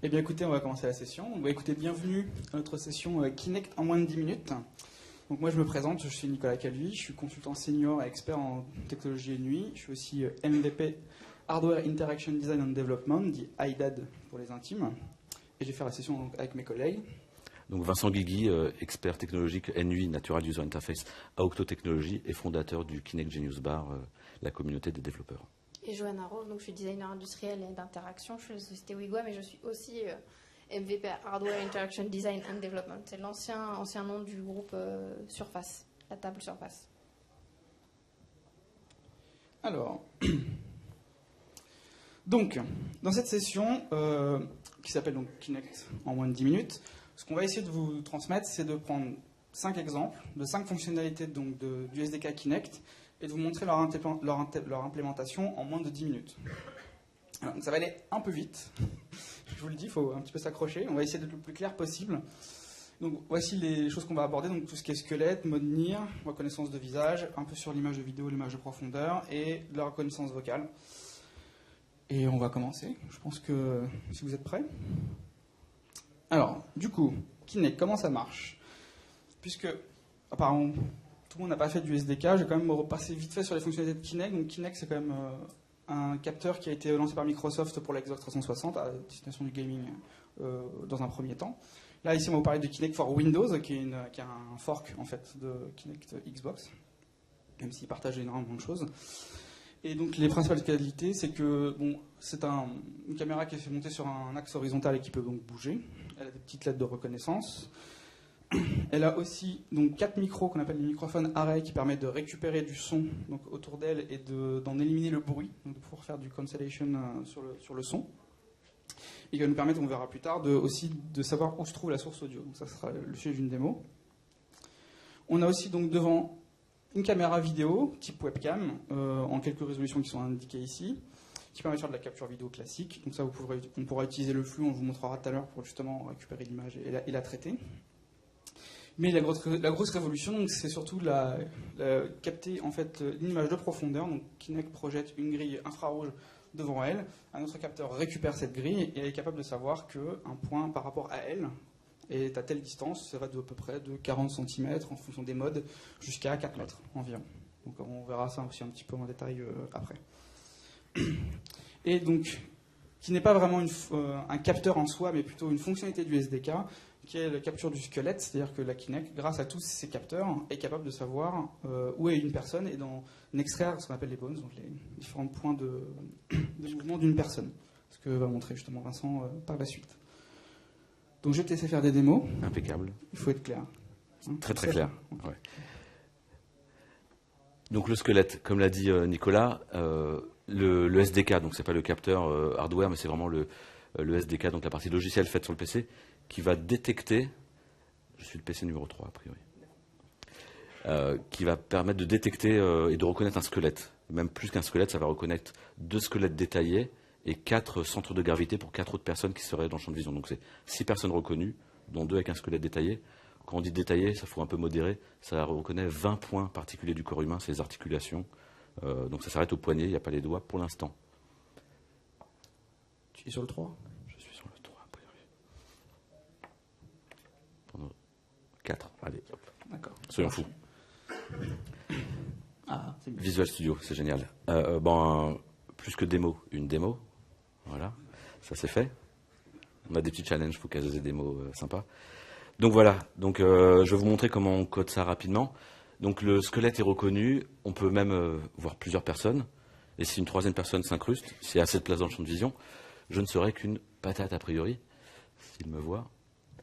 Eh bien écoutez, on va commencer la session. On va écouter bienvenue à notre session Kinect en moins de 10 minutes. Donc moi je me présente, je suis Nicolas Calvi, je suis consultant senior et expert en technologie et nuit. Je suis aussi MVP Hardware Interaction Design and Development, dit IDAD pour les intimes. Et je vais faire la session donc, avec mes collègues. Donc Vincent Guigui, expert technologique NUI, Natural User Interface à Octo Technologies et fondateur du Kinect Genius Bar, la communauté des développeurs. Et Johanna Rose, donc je suis designer industriel et d'interaction. Je suis de la société Wigwa, mais je suis aussi MVP Hardware Interaction Design and Development. C'est l'ancien nom du groupe Surface, la table Surface. Alors, donc, dans cette session qui s'appelle donc Kinect en moins de 10 minutes, ce qu'on va essayer de vous transmettre, c'est de prendre 5 exemples de 5 fonctionnalités donc, du SDK Kinect et de vous montrer leur implémentation en moins de 10 minutes. Alors, donc ça va aller un peu vite, je vous le dis, il faut un petit peu s'accrocher, on va essayer d'être le plus clair possible. Donc voici les choses qu'on va aborder, donc tout ce qui est squelette, mode NIR, reconnaissance de visage, un peu sur l'image de vidéo, l'image de profondeur et de la reconnaissance vocale. Et on va commencer, je pense que si vous êtes prêts. Alors, du coup, Kinect, comment ça marche? Puisque, apparemment, tout le monde n'a pas fait du SDK, je vais quand même repasser vite fait sur les fonctionnalités de Kinect. Donc Kinect, c'est quand même un capteur qui a été lancé par Microsoft pour la Xbox 360 à destination du gaming dans un premier temps. Là, ici, on va vous parler de Kinect for Windows, qui est un fork en fait de Kinect Xbox, même s'il partage énormément de choses. Et donc, les principales qualités, c'est que bon, c'est une caméra qui est fait monter sur un axe horizontal et qui peut donc bouger. Elle a des petites lettres de reconnaissance. Elle a aussi donc 4 micros qu'on appelle les microphones array qui permettent de récupérer du son donc, autour d'elle et d'en éliminer le bruit, donc de pouvoir faire du cancellation sur le son. Et qui va nous permettre, on verra plus tard, aussi de savoir où se trouve la source audio. Donc ça sera le sujet d'une démo. On a aussi donc devant une caméra vidéo type webcam en quelques résolutions qui sont indiquées ici, qui permet de faire de la capture vidéo classique. Donc ça, on pourra utiliser le flux, on vous montrera tout à l'heure pour justement récupérer l'image et la traiter. Mais la grosse révolution, c'est surtout capter en fait l'image de profondeur. Donc Kinect projette une grille infrarouge devant elle. Un autre capteur récupère cette grille et est capable de savoir qu'un point par rapport à elle est à telle distance. Ça va de à peu près de 40 cm en fonction des modes jusqu'à 4 mètres environ. Donc on verra ça aussi un petit peu en détail après. Et donc, qui n'est pas vraiment un capteur en soi, mais plutôt une fonctionnalité du SDK, qui est la capture du squelette, c'est-à-dire que la Kinect, grâce à tous ces capteurs, est capable de savoir où est une personne et d'en extraire ce qu'on appelle les bones, donc les différents points de mouvement d'une personne. Ce que va montrer justement Vincent par la suite. Donc je vais te laisser faire des démos. Impeccable. Il faut être clair. Hein, très clair. Ouais. Donc le squelette, comme l'a dit Nicolas, le SDK, donc c'est pas le capteur hardware, mais c'est vraiment le SDK, donc la partie logicielle faite sur le PC, qui va détecter, je suis le PC numéro 3 a priori, qui va permettre de détecter et de reconnaître un squelette. Même plus qu'un squelette, ça va reconnaître 2 squelettes détaillés et 4 centres de gravité pour 4 autres personnes qui seraient dans le champ de vision. Donc c'est 6 personnes reconnues, dont 2 avec un squelette détaillé. Quand on dit détaillé, ça faut un peu modérer, ça reconnaît 20 points particuliers du corps humain, ses articulations. Donc ça s'arrête au poignet, il n'y a pas les doigts pour l'instant. Tu es sur le 3 ? Je suis sur le 3 a priori. 4, allez, hop. D'accord. Soyons fous. Ah, c'est bien. Visual Studio, c'est génial. Plus que démo, une démo. Voilà, ça c'est fait. On a des petits challenges pour caser des démos sympas. Donc voilà, je vais vous montrer comment on code ça rapidement. Donc le squelette est reconnu, on peut même voir plusieurs personnes. Et si une troisième personne s'incruste, s'il y a assez de place dans le champ de vision, je ne serai qu'une patate a priori, s'il me voit.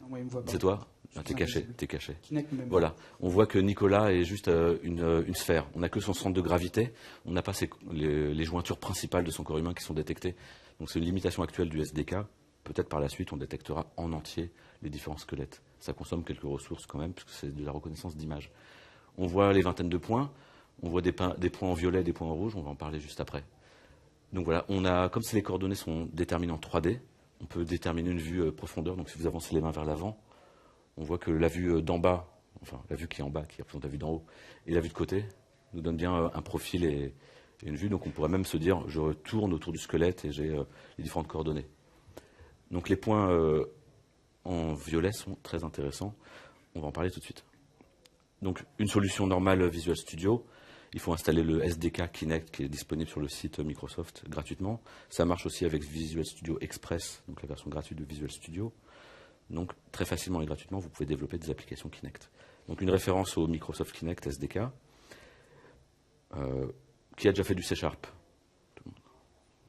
Non, moi, il me voit pas. C'est toi? Ah, t'es caché. Kinect même. Voilà, on voit que Nicolas est juste une sphère. On n'a que son centre de gravité, on n'a pas les jointures principales de son corps humain qui sont détectées. Donc c'est une limitation actuelle du SDK. Peut-être par la suite, on détectera en entier les différents squelettes. Ça consomme quelques ressources quand même, puisque c'est de la reconnaissance d'image. On voit les vingtaines de points, on voit des points en violet, des points en rouge, on va en parler juste après. Donc voilà, comme les coordonnées sont déterminées en 3D, on peut déterminer une vue profondeur. Donc si vous avancez les mains vers l'avant, on voit que la vue d'en bas, enfin la vue qui est en bas, qui représente la vue d'en haut, et la vue de côté, nous donne bien un profil et une vue. Donc on pourrait même se dire, je tourne autour du squelette et j'ai les différentes coordonnées. Donc les points en violet sont très intéressants. On va en parler tout de suite. Donc une solution normale Visual Studio, il faut installer le SDK Kinect qui est disponible sur le site Microsoft gratuitement. Ça marche aussi avec Visual Studio Express, donc la version gratuite de Visual Studio. Donc très facilement et gratuitement, vous pouvez développer des applications Kinect. Donc une référence au Microsoft Kinect SDK. Qui a déjà fait du C#?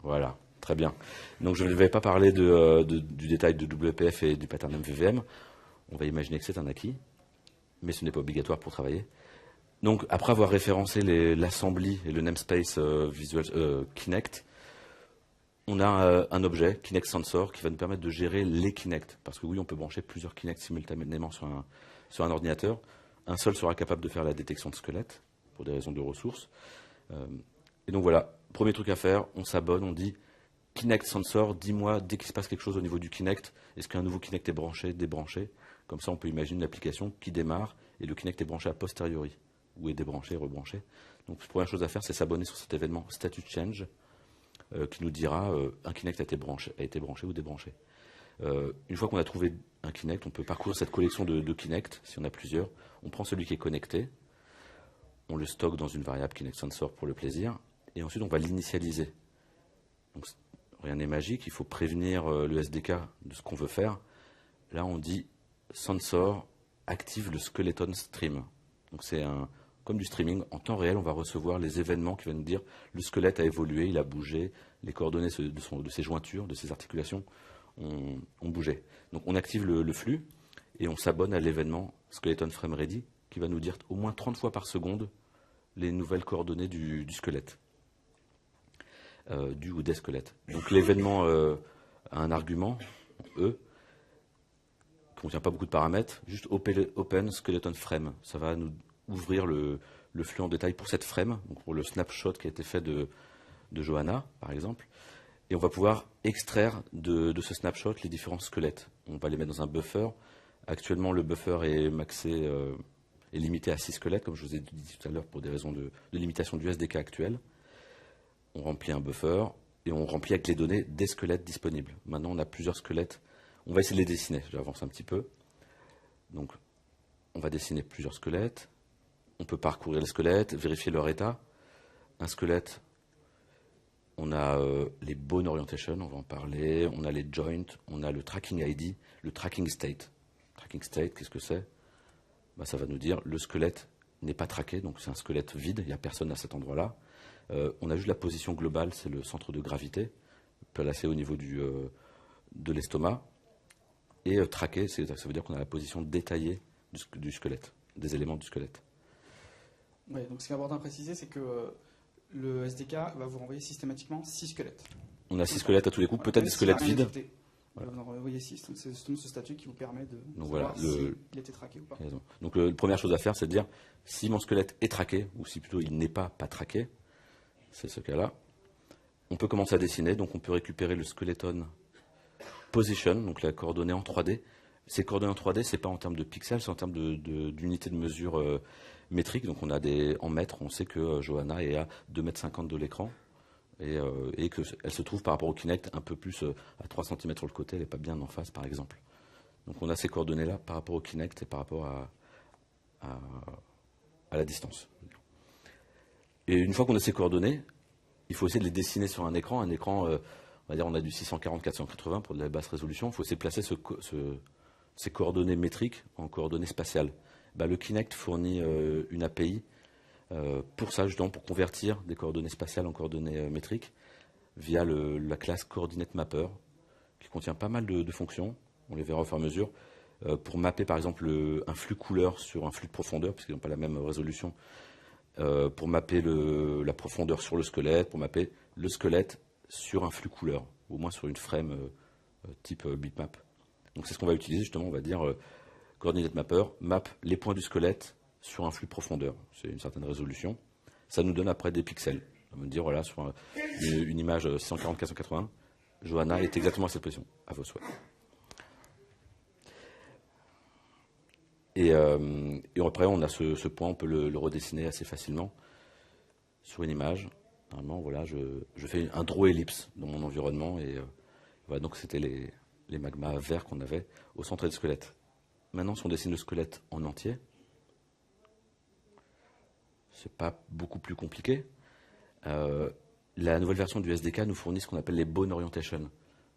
Voilà, très bien. Donc je ne vais pas parler du détail de WPF et du pattern MVVM. On va imaginer que c'est un acquis, mais ce n'est pas obligatoire pour travailler. Donc après avoir référencé l'assembly et le namespace Kinect, on a un objet, Kinect Sensor, qui va nous permettre de gérer les Kinect. Parce que oui, on peut brancher plusieurs Kinect simultanément sur un ordinateur. Un seul sera capable de faire la détection de squelettes, pour des raisons de ressources. Et donc voilà, premier truc à faire, on s'abonne, on dit Kinect Sensor, dis-moi dès qu'il se passe quelque chose au niveau du Kinect, est-ce qu'un nouveau Kinect est branché, débranché? Comme ça, on peut imaginer une application qui démarre et le Kinect est branché a posteriori, ou est débranché, rebranché. Donc la première chose à faire, c'est s'abonner sur cet événement Status Change, qui nous dira un Kinect a été branché ou débranché. Une fois qu'on a trouvé un Kinect, on peut parcourir cette collection de Kinect, si on a plusieurs. On prend celui qui est connecté, on le stocke dans une variable Kinect Sensor pour le plaisir, et ensuite on va l'initialiser. Donc rien n'est magique, il faut prévenir le SDK de ce qu'on veut faire. Là on dit Sensor active le skeleton stream. Donc c'est comme du streaming, en temps réel on va recevoir les événements qui vont nous dire le squelette a évolué, il a bougé, les coordonnées de ses jointures, de ses articulations ont bougé. Donc on active le flux et on s'abonne à l'événement Skeleton Frame Ready qui va nous dire au moins 30 fois par seconde les nouvelles coordonnées du squelette, du ou des squelettes. Donc l'événement a un argument, E, qui ne contient pas beaucoup de paramètres, juste Open Skeleton Frame. Ça va nous ouvrir le flux en détail pour cette frame, donc pour le snapshot qui a été fait de Johanna, par exemple. Et on va pouvoir extraire de ce snapshot les différents squelettes. On va les mettre dans un buffer. Actuellement, le buffer est maxé, est limité à 6 squelettes, comme je vous ai dit tout à l'heure, pour des raisons de limitation du SDK actuel. On remplit un buffer et on remplit avec les données des squelettes disponibles. Maintenant, on a plusieurs squelettes. On va essayer de les dessiner. J'avance un petit peu. Donc, on va dessiner plusieurs squelettes. On peut parcourir les squelettes, vérifier leur état. Un squelette, on a les bone orientation, on va en parler. On a les joints, on a le tracking ID, le tracking state. Tracking state, qu'est-ce que c'est? Ça va nous dire le squelette n'est pas traqué, donc c'est un squelette vide, il n'y a personne à cet endroit-là. On a juste la position globale, c'est le centre de gravité, placé au niveau de l'estomac. Et traqué, ça veut dire qu'on a la position détaillée du squelette, des éléments du squelette. Ouais, donc ce qui est important à préciser, c'est que le SDK va vous renvoyer systématiquement 6 squelettes. On a 6 squelettes à tous les coups, peut-être des squelettes vides. Voilà. Vous en renvoyez 6, donc c'est justement ce statut qui vous permet de savoir s'il était traqué ou pas. Donc la première chose à faire, c'est de dire si mon squelette est traqué, ou si plutôt il n'est pas traqué, c'est ce cas-là. On peut commencer à dessiner, donc on peut récupérer le skeleton position, donc la coordonnée en 3D. Ces coordonnées en 3D, c'est pas en termes de pixels, c'est en termes d'unités de mesure métriques. Donc on a en mètres, on sait que Johanna est à 2,50 m de l'écran et qu'elle se trouve par rapport au Kinect un peu plus à 3 cm sur le côté, elle n'est pas bien en face par exemple. Donc on a ces coordonnées-là par rapport au Kinect et par rapport à la distance. Et une fois qu'on a ces coordonnées, il faut essayer de les dessiner sur un écran. Un écran, on va dire on a du 640-480 pour de la basse résolution. Il faut essayer de placer ces coordonnées métriques en coordonnées spatiales. Le Kinect fournit une API pour ça, justement, pour convertir des coordonnées spatiales en coordonnées métriques via la classe Coordinate Mapper, qui contient pas mal de fonctions, on les verra au fur et à mesure, pour mapper par exemple un flux couleur sur un flux de profondeur, puisqu'ils n'ont pas la même résolution, pour mapper la profondeur sur le squelette, pour mapper le squelette sur un flux couleur, ou au moins sur une frame type bitmap. Donc c'est ce qu'on va utiliser, justement, on va dire Coordinate Mapper, map les points du squelette sur un flux profondeur. C'est une certaine résolution. Ça nous donne après des pixels. On va dire, voilà, sur une image 640-480, Johanna est exactement à cette position, à vos souhaits. Et après, on a ce point, on peut le redessiner assez facilement sur une image. Normalement, voilà, je fais un draw ellipse dans mon environnement. Et voilà, donc c'était les magmas verts qu'on avait au centre du squelette. Maintenant, si on dessine le squelette en entier, c'est pas beaucoup plus compliqué. La nouvelle version du SDK nous fournit ce qu'on appelle les bone orientation.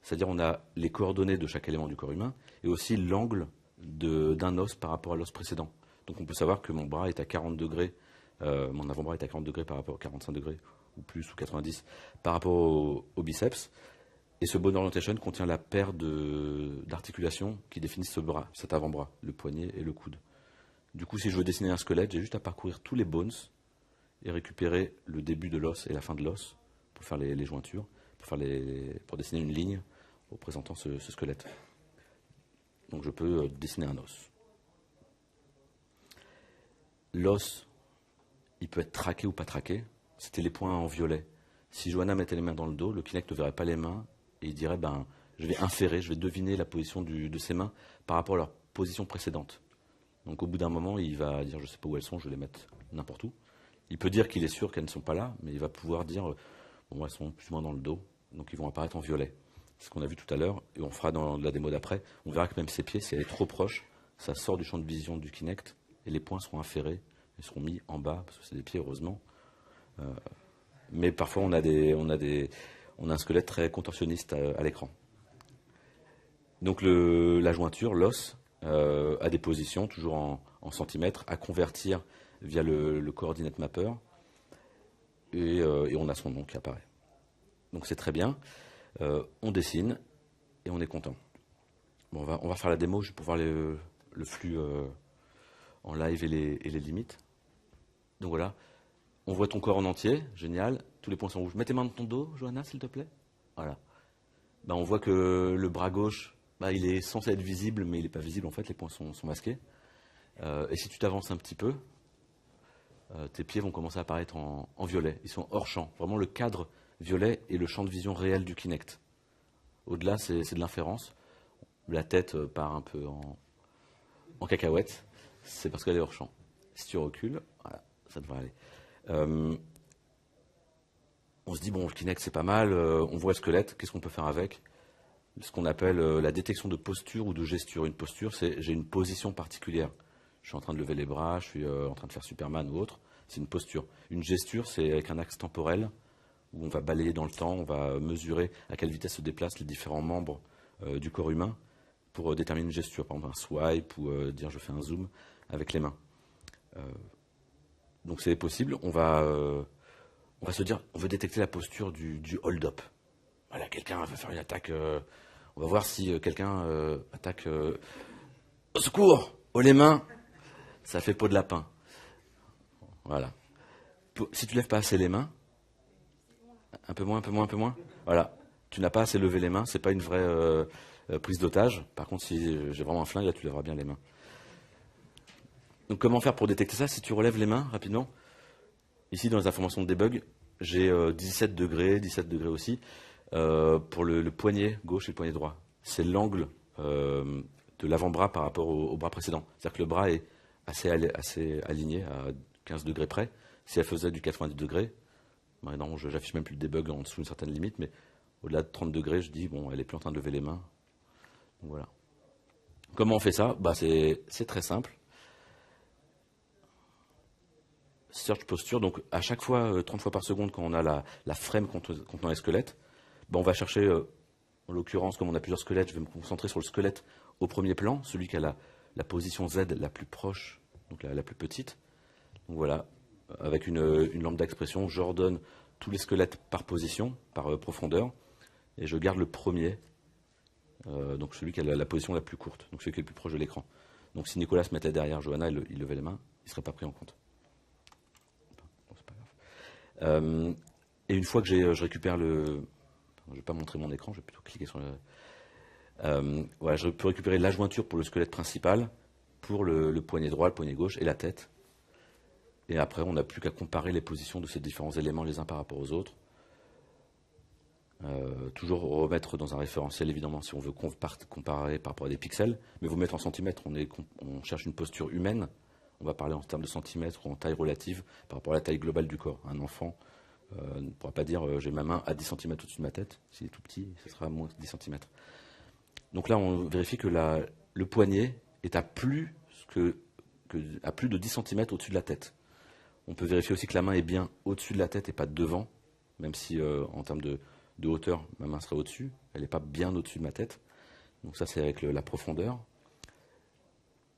C'est-à-dire on a les coordonnées de chaque élément du corps humain et aussi l'angle d'un os par rapport à l'os précédent. Donc on peut savoir que mon bras est à 40 degrés, mon avant-bras est à 40 degrés par rapport à 45 degrés, ou plus, ou 90, par rapport au biceps. Et ce bone orientation contient la paire d'articulations qui définissent ce bras, cet avant-bras, le poignet et le coude. Du coup, si je veux dessiner un squelette, j'ai juste à parcourir tous les bones et récupérer le début de l'os et la fin de l'os pour faire les jointures, pour dessiner une ligne représentant ce squelette. Donc je peux dessiner un os. L'os, il peut être traqué ou pas traqué. C'était les points en violet. Si Johanna mettait les mains dans le dos, le Kinect ne verrait pas les mains et il dirait je vais inférer, je vais deviner la position de ses mains par rapport à leur position précédente. Donc au bout d'un moment, il va dire je ne sais pas où elles sont, je vais les mettre n'importe où. Il peut dire qu'il est sûr qu'elles ne sont pas là, mais il va pouvoir dire bon, elles sont plus ou moins dans le dos, donc ils vont apparaître en violet. C'est ce qu'on a vu tout à l'heure, et on fera dans la démo d'après. On verra que même ses pieds, si elle est trop proche, ça sort du champ de vision du Kinect, et les points seront inférés, et seront mis en bas, parce que c'est des pieds, heureusement. Mais parfois, on a un squelette très contorsionniste à l'écran. Donc la jointure, l'os, a des positions, toujours en centimètres, à convertir via le coordinate mapper, et on a son nom qui apparaît. Donc c'est très bien. On dessine et on est content. Bon, on va faire la démo juste pour voir le flux en live et les limites. Donc voilà, on voit ton corps en entier, génial, tous les points sont rouges. Mets tes mains dans ton dos, Johanna, s'il te plaît. Voilà. On voit que le bras gauche, il est censé être visible, mais il n'est pas visible, en fait, les points sont masqués. Et si tu t'avances un petit peu, tes pieds vont commencer à apparaître en violet. Ils sont hors champ. Vraiment, le cadre violet est le champ de vision réel du Kinect. Au-delà, c'est de l'inférence. La tête part un peu en cacahuète. C'est parce qu'elle est hors champ. Si tu recules, voilà, ça devrait aller. On se dit, bon, le Kinect, c'est pas mal. On voit le squelette. Qu'est-ce qu'on peut faire avec? Ce qu'on appelle la détection de posture ou de gesture. Une posture, c'est j'ai une position particulière. Je suis en train de lever les bras, je suis en train de faire Superman ou autre. C'est une posture. Une gesture, c'est avec un axe temporel où on va balayer dans le temps, on va mesurer à quelle vitesse se déplacent les différents membres du corps humain pour déterminer une gesture. Par exemple, un swipe ou dire je fais un zoom avec les mains. Donc c'est possible. On va se dire, on veut détecter la posture du hold-up. Voilà, quelqu'un va faire une attaque. On va voir si quelqu'un attaque. Au secours! Haut les mains! Ça fait peau de lapin. Voilà. Si tu lèves pas assez les mains, un peu moins. Voilà. Tu n'as pas assez levé les mains, c'est pas une vraie prise d'otage. Par contre, si j'ai vraiment un flingue, là, tu lèveras bien les mains. Donc, comment faire pour détecter ça? Si tu relèves les mains rapidement, ici dans les informations de debug, j'ai 17 degrés aussi, pour le poignet gauche et le poignet droit. C'est l'angle de l'avant-bras par rapport au bras précédent. C'est-à-dire que le bras est assez aligné à 15 degrés près. Si elle faisait du 90 degrés, maintenant j'affiche même plus le debug en dessous d'une certaine limite, mais au-delà de 30 degrés, je dis, bon, elle est plus en train de lever les mains. Donc, voilà. Comment on fait ça? C'est très simple. Search posture, donc à chaque fois, 30 fois par seconde, quand on a la frame contenant les squelettes, on va chercher, en l'occurrence, comme on a plusieurs squelettes, je vais me concentrer sur le squelette au premier plan, celui qui a la position Z la plus proche, donc la plus petite. Donc voilà, avec une lampe d'expression, j'ordonne tous les squelettes par position, par profondeur, et je garde le premier, donc celui qui a la position la plus courte, donc celui qui est le plus proche de l'écran. Donc si Nicolas se mettait derrière Johanna, il levait les mains, il ne serait pas pris en compte. Bon, c'est pas grave. Et une fois que je récupère le... Je ne vais pas montrer mon écran, je vais plutôt cliquer sur le... voilà, je peux récupérer la jointure pour le squelette principal, pour le poignet droit, le poignet gauche et la tête. Et après, on n'a plus qu'à comparer les positions de ces différents éléments les uns par rapport aux autres. Toujours remettre dans un référentiel, évidemment, si on veut comparer par rapport à des pixels, mais vous mettre en centimètres. On cherche une posture humaine. On va parler en termes de centimètres ou en taille relative par rapport à la taille globale du corps. Un enfant ne pourra pas dire j'ai ma main à 10 cm au-dessus de ma tête. S'il est tout petit, ce sera moins de 10 cm. Donc là, on vérifie que le poignet est à plus de 10 cm au-dessus de la tête. On peut vérifier aussi que la main est bien au-dessus de la tête et pas devant, même si en termes de hauteur, ma main serait au-dessus. Elle n'est pas bien au-dessus de ma tête. Donc ça, c'est avec la profondeur.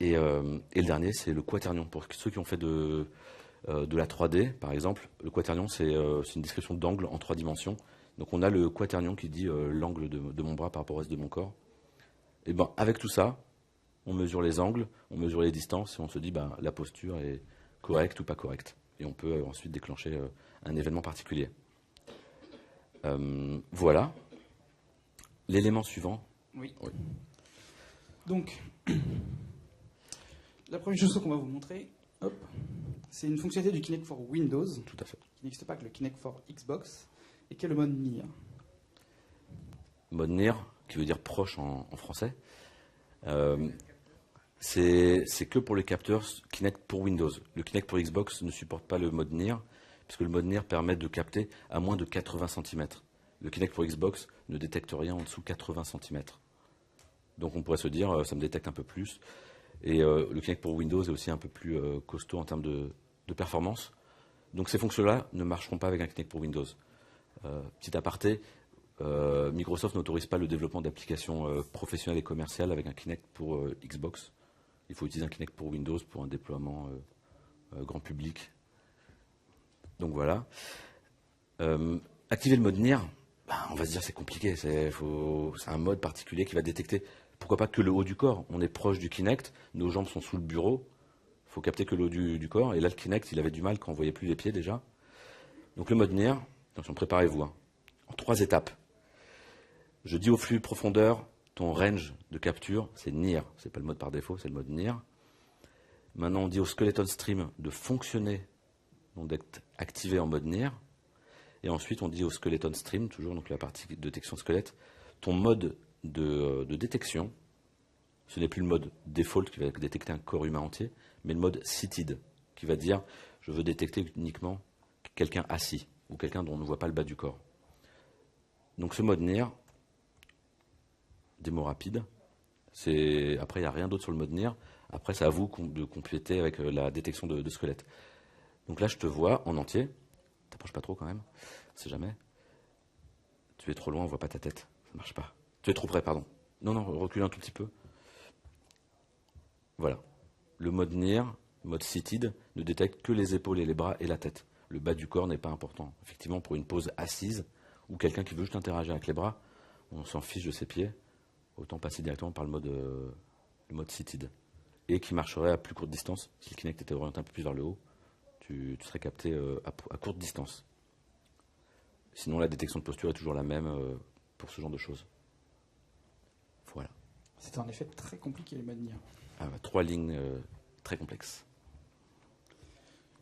Et le dernier, c'est le quaternion. Pour ceux qui ont fait de la 3D, par exemple, le quaternion, c'est une description d'angle en 3 dimensions. Donc on a le quaternion qui dit l'angle de mon bras par rapport au reste de mon corps. Et ben avec tout ça, on mesure les angles, on mesure les distances et on se dit la posture est correcte ou pas correcte. Et on peut ensuite déclencher un événement particulier. Voilà. L'élément suivant. Oui. Donc, la première chose qu'on va vous montrer, c'est une fonctionnalité du Kinect for Windows. Tout à fait. Qui n'existe pas que le Kinect for Xbox, et qui est le mode Near. Mode Near, qui veut dire proche en français. C'est que pour les capteurs Kinect pour Windows. Le Kinect pour Xbox ne supporte pas le mode Near, puisque le mode Near permet de capter à moins de 80 cm. Le Kinect pour Xbox ne détecte rien en dessous de 80 cm. Donc on pourrait se dire, ça me détecte un peu plus. Et le Kinect pour Windows est aussi un peu plus costaud en termes de performance. Donc ces fonctions-là ne marcheront pas avec un Kinect pour Windows. Petit aparté, Microsoft n'autorise pas le développement d'applications professionnelles et commerciales avec un Kinect pour Xbox. Il faut utiliser un Kinect pour Windows pour un déploiement grand public. Donc voilà. Activer le mode Near, on va se dire c'est compliqué. C'est un mode particulier qui va détecter, pourquoi pas que le haut du corps. On est proche du Kinect, nos jambes sont sous le bureau. Il faut capter que le haut du corps. Et là, le Kinect, il avait du mal quand on ne voyait plus les pieds déjà. Donc le mode Near, attention, préparez-vous. En 3 étapes. Je dis au flux profondeur, ton range de capture, c'est Near. Ce n'est pas le mode par défaut, c'est le mode Near. Maintenant, on dit au skeleton stream de fonctionner, donc d'être activé en mode Near. Et ensuite, on dit au skeleton stream, toujours donc la partie de détection squelette, ton mode de détection, ce n'est plus le mode default qui va détecter un corps humain entier, mais le mode seated, qui va dire je veux détecter uniquement quelqu'un assis ou quelqu'un dont on ne voit pas le bas du corps. Donc ce mode Near, démo rapide, après il n'y a rien d'autre sur le mode Near, après c'est à vous de compléter avec la détection de squelette. Donc là je te vois en entier, t'approches pas trop quand même, on sait jamais. Tu es trop loin, on voit pas ta tête, ça marche pas. Tu es trop près, pardon. Non, recule un tout petit peu. Voilà. Le mode Near, mode seated, ne détecte que les épaules et les bras et la tête. Le bas du corps n'est pas important. Effectivement, pour une pose assise, ou quelqu'un qui veut juste interagir avec les bras, on s'en fiche de ses pieds, autant passer directement par le mode seated. Et qui marcherait à plus courte distance. Si le Kinect était orienté un peu plus vers le haut, tu serais capté à courte distance. Sinon, la détection de posture est toujours la même pour ce genre de choses. Voilà. C'est en effet très compliqué les modes Near. 3 lignes très complexes.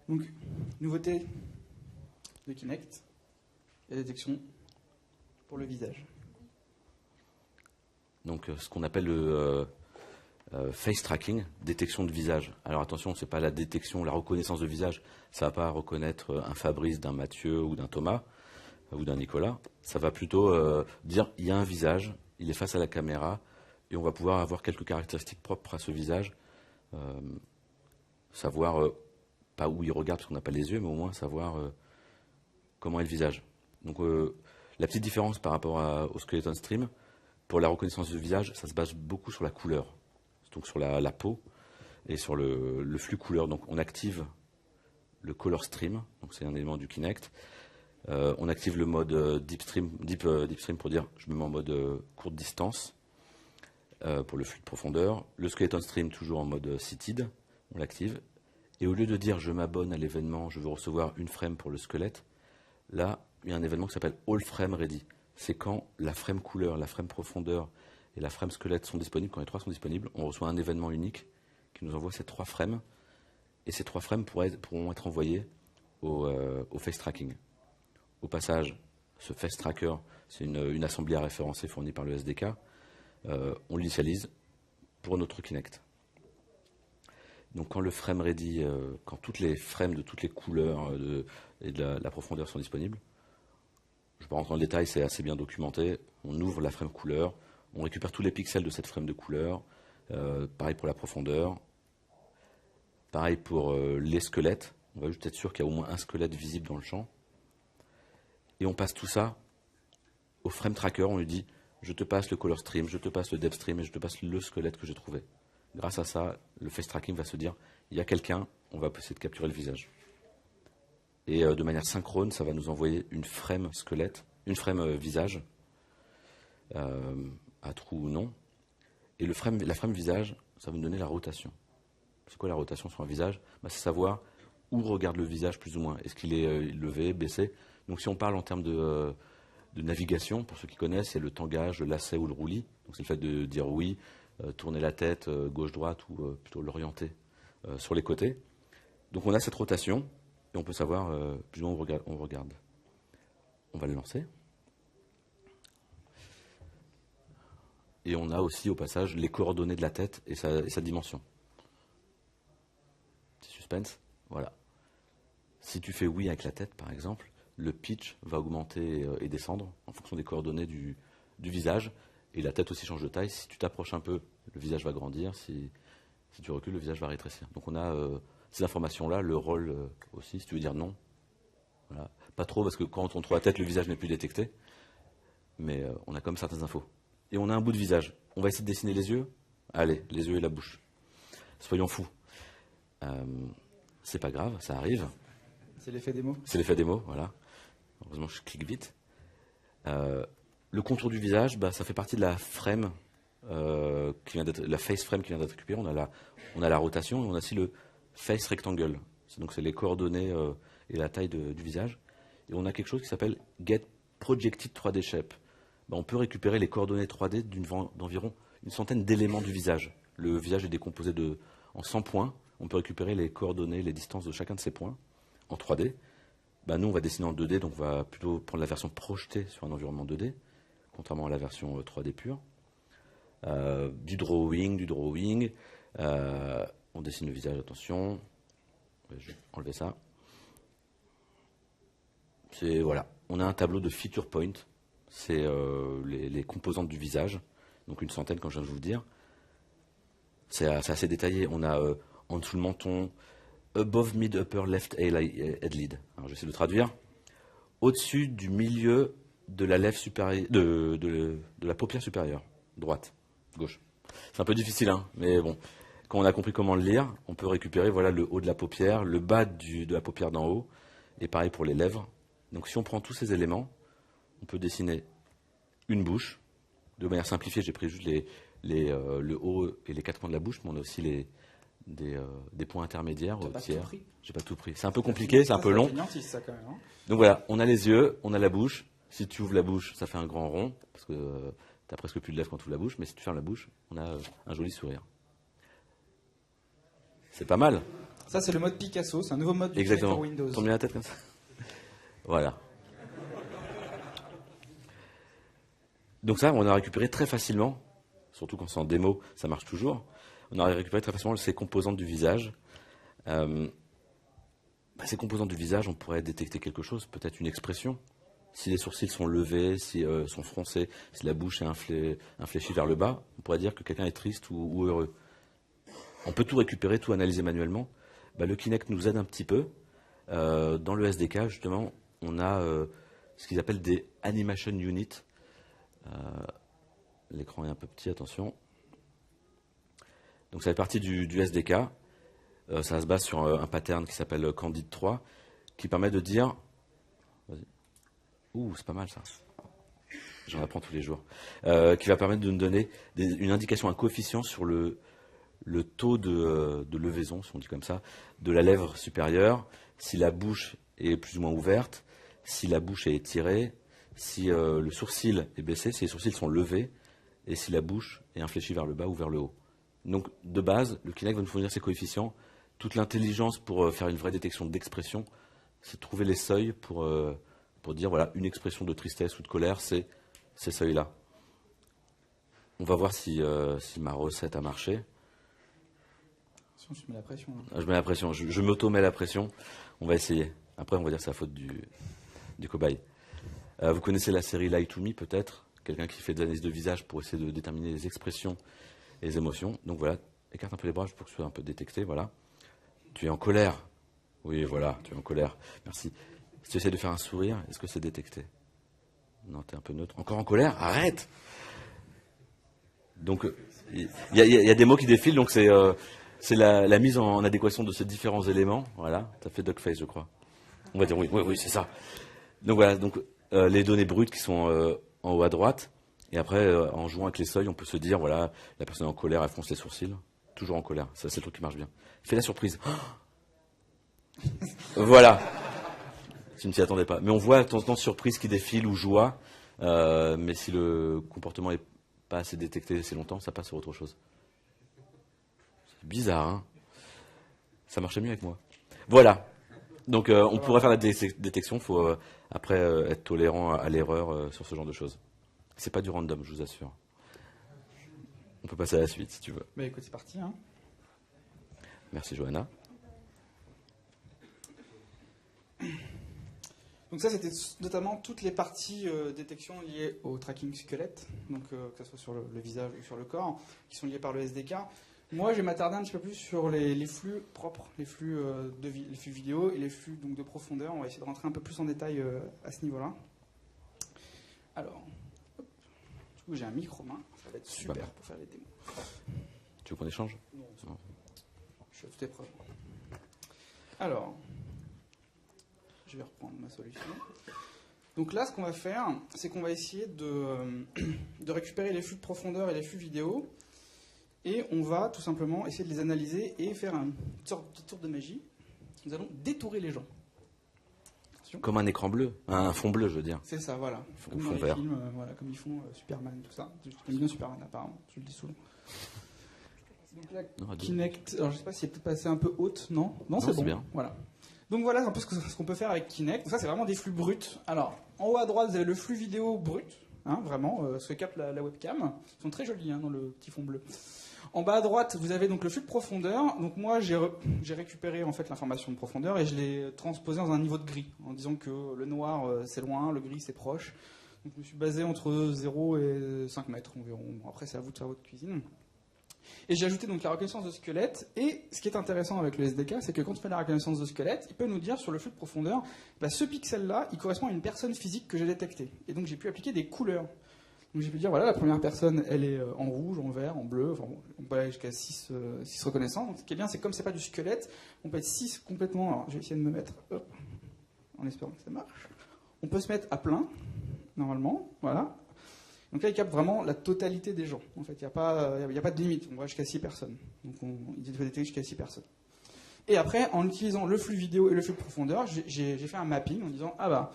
Donc, nouveauté de Kinect, la détection pour le visage. Donc, ce qu'on appelle le face tracking, détection de visage. Alors attention, ce n'est pas la détection, la reconnaissance de visage. Ça ne va pas reconnaître un Fabrice, d'un Mathieu ou d'un Thomas ou d'un Nicolas. Ça va plutôt dire il y a un visage, il est face à la caméra et on va pouvoir avoir quelques caractéristiques propres à ce visage. Savoir, pas où il regarde parce qu'on n'a pas les yeux, mais au moins savoir comment est le visage. Donc la petite différence par rapport au skeleton stream, pour la reconnaissance du visage, ça se base beaucoup sur la couleur, donc sur la peau et sur le flux couleur. Donc on active le color stream, donc c'est un élément du Kinect. On active le mode deep stream pour dire je me mets en mode courte distance pour le flux de profondeur. Le skeleton stream toujours en mode seated, on l'active. Et au lieu de dire je m'abonne à l'événement, je veux recevoir une frame pour le squelette, là il y a un événement qui s'appelle All Frame Ready. C'est quand la frame couleur, la frame profondeur et la frame squelette sont disponibles, quand les 3 sont disponibles, on reçoit un événement unique qui nous envoie ces 3 frames. Et ces 3 frames pourront être envoyés au face tracking. Au passage, ce face tracker, c'est une assembly à référencer fournie par le SDK. On l'initialise pour notre Kinect. Donc quand le frame ready, quand toutes les frames de toutes les couleurs et de la profondeur sont disponibles, je ne vais pas rentrer dans le détail, c'est assez bien documenté. On ouvre la frame couleur, On récupère tous les pixels de cette frame de couleur. Pareil pour la profondeur. Pareil pour les squelettes. On va juste être sûr qu'il y a au moins un squelette visible dans le champ. Et on passe tout ça au frame tracker. On lui dit, je te passe le color stream, je te passe le depth stream et je te passe le squelette que j'ai trouvé. Grâce à ça, le face tracking va se dire, il y a quelqu'un, on va essayer de capturer le visage. Et de manière synchrone, ça va nous envoyer une frame squelette, une frame visage, à trou ou non. Et la frame visage, ça va nous donner la rotation. C'est quoi la rotation sur un visage? C'est savoir où regarde le visage plus ou moins. Est-ce qu'il est levé, baissé? Donc si on parle en termes de navigation, pour ceux qui connaissent, c'est le tangage, le lacet ou le roulis. Donc c'est le fait de dire oui, tourner la tête gauche-droite ou plutôt l'orienter sur les côtés. Donc on a cette rotation et on peut savoir plus ou moins où on regarde. On va le lancer. Et on a aussi au passage les coordonnées de la tête et sa dimension. Petit suspense, voilà. Si tu fais oui avec la tête par exemple, le pitch va augmenter et descendre en fonction des coordonnées du visage. Et la tête aussi change de taille. Si tu t'approches un peu, le visage va grandir. Si tu recules, le visage va rétrécir. Donc on a ces informations-là, le rôle aussi, si tu veux dire non. Voilà. Pas trop, parce que quand on trouve la tête, le visage n'est plus détecté. Mais on a quand même certaines infos. Et on a un bout de visage. On va essayer de dessiner les yeux. Allez, les yeux et la bouche. Soyons fous. C'est pas grave, ça arrive. C'est l'effet démo. C'est l'effet démo, voilà. Heureusement, je clique vite. Le contour du visage, ça fait partie de la frame, la face frame qui vient d'être récupérée. On a la rotation et on a aussi le face rectangle. Donc c'est les coordonnées et la taille du visage. Et on a quelque chose qui s'appelle Get Projected 3D Shape. On peut récupérer les coordonnées 3D d'environ une centaine d'éléments du visage. Le visage est décomposé en 100 points. On peut récupérer les coordonnées, les distances de chacun de ces points en 3D. Nous, on va dessiner en 2D, donc on va plutôt prendre la version projetée sur un environnement 2D, contrairement à la version 3D pure. Du drawing. On dessine le visage, attention. Je vais enlever ça. Voilà. On a un tableau de feature point. C'est les composantes du visage. Donc une centaine, comme je viens de vous le dire. C'est assez détaillé. On a en dessous le menton, above mid upper left head lid. Alors j'essaie de traduire. Au-dessus du milieu de la lèvre supérieure, de la paupière supérieure, droite, gauche. C'est un peu difficile, mais bon. Quand on a compris comment le lire, on peut récupérer le haut de la paupière, le bas de la paupière d'en haut, et pareil pour les lèvres. Donc si on prend tous ces éléments, on peut dessiner une bouche. De manière simplifiée, j'ai pris juste le haut et les 4 coins de la bouche, mais on a aussi des points intermédiaires au tiers. J'ai pas tout pris. C'est un peu compliqué, c'est un peu long. Ça, quand même, Donc voilà, on a les yeux, on a la bouche. Si tu ouvres la bouche, ça fait un grand rond, parce que tu n'as presque plus de lèvres quand tu ouvres la bouche, mais si tu fermes la bouche, on a un joli sourire. C'est pas mal. Ça, c'est le mode Picasso, c'est un nouveau mode Exactement. pour Windows. Tourne bien la tête comme ça. Voilà. Donc ça, on a récupéré très facilement, surtout quand c'est en démo, ça marche toujours. On a récupéré très facilement ces composantes du visage. Ces composantes du visage, on pourrait détecter quelque chose, peut-être une expression. Si les sourcils sont levés, si sont froncés, si la bouche est infléchie vers le bas, on pourrait dire que quelqu'un est triste ou heureux. On peut tout récupérer, tout analyser manuellement. Le Kinect nous aide un petit peu. Dans le SDK, justement, on a ce qu'ils appellent des animation units. L'écran est un peu petit, attention. Donc ça fait partie du SDK. Ça se base sur un pattern qui s'appelle Candid 3, qui permet de dire... Vas-y. Ouh, c'est pas mal ça. J'en apprends tous les jours. Qui va permettre de nous donner une indication, un coefficient sur le taux de levaison, si on dit comme ça, de la lèvre supérieure, si la bouche est plus ou moins ouverte, si la bouche est étirée, si le sourcil est baissé, si les sourcils sont levés, et si la bouche est infléchie vers le bas ou vers le haut. Donc, de base, le Kinect va nous fournir ces coefficients. Toute l'intelligence pour faire une vraie détection d'expression, c'est de trouver les seuils pour dire, voilà, une expression de tristesse ou de colère, c'est ces seuils-là. On va voir si ma recette a marché. Je mets la pression. Je mets la pression, je m'auto-mets la pression. On va essayer. Après, on va dire que c'est la faute du cobaye. Vous connaissez la série Lie to Me, peut-être, quelqu'un qui fait de l'analyse de visage pour essayer de déterminer les expressions et les émotions. Donc voilà, écarte un peu les bras pour que ce soit un peu détecté, voilà. Tu es en colère. Oui, voilà, tu es en colère. Merci. Si tu essaies de faire un sourire, est-ce que c'est détecté? Non, tu es un peu neutre. Encore en colère? Arrête! Donc, il y a des mots qui défilent, donc c'est la mise en adéquation de ces différents éléments. Voilà, tu as fait duckface, je crois. On va dire oui, c'est ça. Donc voilà, les données brutes qui sont en haut à droite. Et après, en jouant avec les seuils, on peut se dire, voilà, la personne est en colère, elle fronce les sourcils. Toujours en colère, ça c'est le truc qui marche bien. Fais la surprise. Voilà. Tu ne t'y attendais pas. Mais on voit de temps en temps surprise qui défile ou joie. Mais si le comportement n'est pas assez détecté assez longtemps, ça passe sur autre chose. C'est bizarre, hein? Ça marchait mieux avec moi. Voilà. Donc on pourrait faire la détection. Il faut après être tolérant à l'erreur sur ce genre de choses. C'est pas du random, je vous assure. On peut passer à la suite si tu veux. Bah écoute, c'est parti. Hein. Merci Johanna. Donc ça, c'était notamment toutes les parties détection liées au tracking squelette, donc que ce soit sur le visage ou sur le corps, qui sont liées par le SDK. Moi, je vais m'attarder un petit peu plus sur les flux propres, les flux vidéo et les flux donc, de profondeur. On va essayer de rentrer un peu plus en détail à ce niveau-là. Alors, hop. Du coup, j'ai un micro-main, ça va être super pour faire les démos. Tu veux qu'on échange? Non. Je suis à toute épreuve. Alors, je vais reprendre ma solution. Donc là, ce qu'on va faire, c'est qu'on va essayer de récupérer les flux de profondeur et les flux vidéo. Et on va tout simplement essayer de les analyser et faire une sorte de tour de magie. Nous allons détourer les gens. Attention. Comme un écran bleu, un fond bleu, je veux dire. C'est ça, voilà. Comme fond dans les vert. films, voilà, comme ils font Superman, tout ça. J'aime bien Superman, apparemment. Je le dis souvent. Donc là, Kinect, alors je sais pas si elle peut passer un peu haute, non? Non, c'est bon. Bien. Voilà. Donc voilà un peu ce qu'on peut faire avec Kinect. Donc ça, c'est vraiment des flux bruts. Alors, en haut à droite, vous avez le flux vidéo brut, hein, vraiment, ce que capte la webcam. Ils sont très jolis hein, dans le petit fond bleu. En bas à droite, vous avez donc le flux de profondeur. Donc moi, j'ai récupéré en fait l'information de profondeur et je l'ai transposé dans un niveau de gris, en disant que le noir c'est loin, le gris c'est proche. Donc je me suis basé entre 0 et 5 mètres environ. Bon, après, c'est à vous de faire votre cuisine. Et j'ai ajouté donc la reconnaissance de squelette. Et ce qui est intéressant avec le SDK, c'est que quand on fait la reconnaissance de squelette, il peut nous dire sur le flux de profondeur, bah, ce pixel-là, il correspond à une personne physique que j'ai détectée. Et donc j'ai pu appliquer des couleurs. Donc j'ai pu dire, voilà, la première personne, elle est en rouge, en vert, en bleu. Enfin, bon, on peut aller jusqu'à 6 reconnaissances. Donc, ce qui est bien, c'est comme c'est pas du squelette, on peut être 6 complètement. Alors je vais essayer de me mettre, hop, en espérant que ça marche. On peut se mettre à plein, normalement, voilà. Donc là, il capte vraiment la totalité des gens. En fait, il n'y a pas de limite. On va jusqu'à 6 personnes. Donc il peut détecter jusqu'à 6 personnes. Et après, en utilisant le flux vidéo et le flux de profondeur, j'ai fait un mapping en disant, ah bah,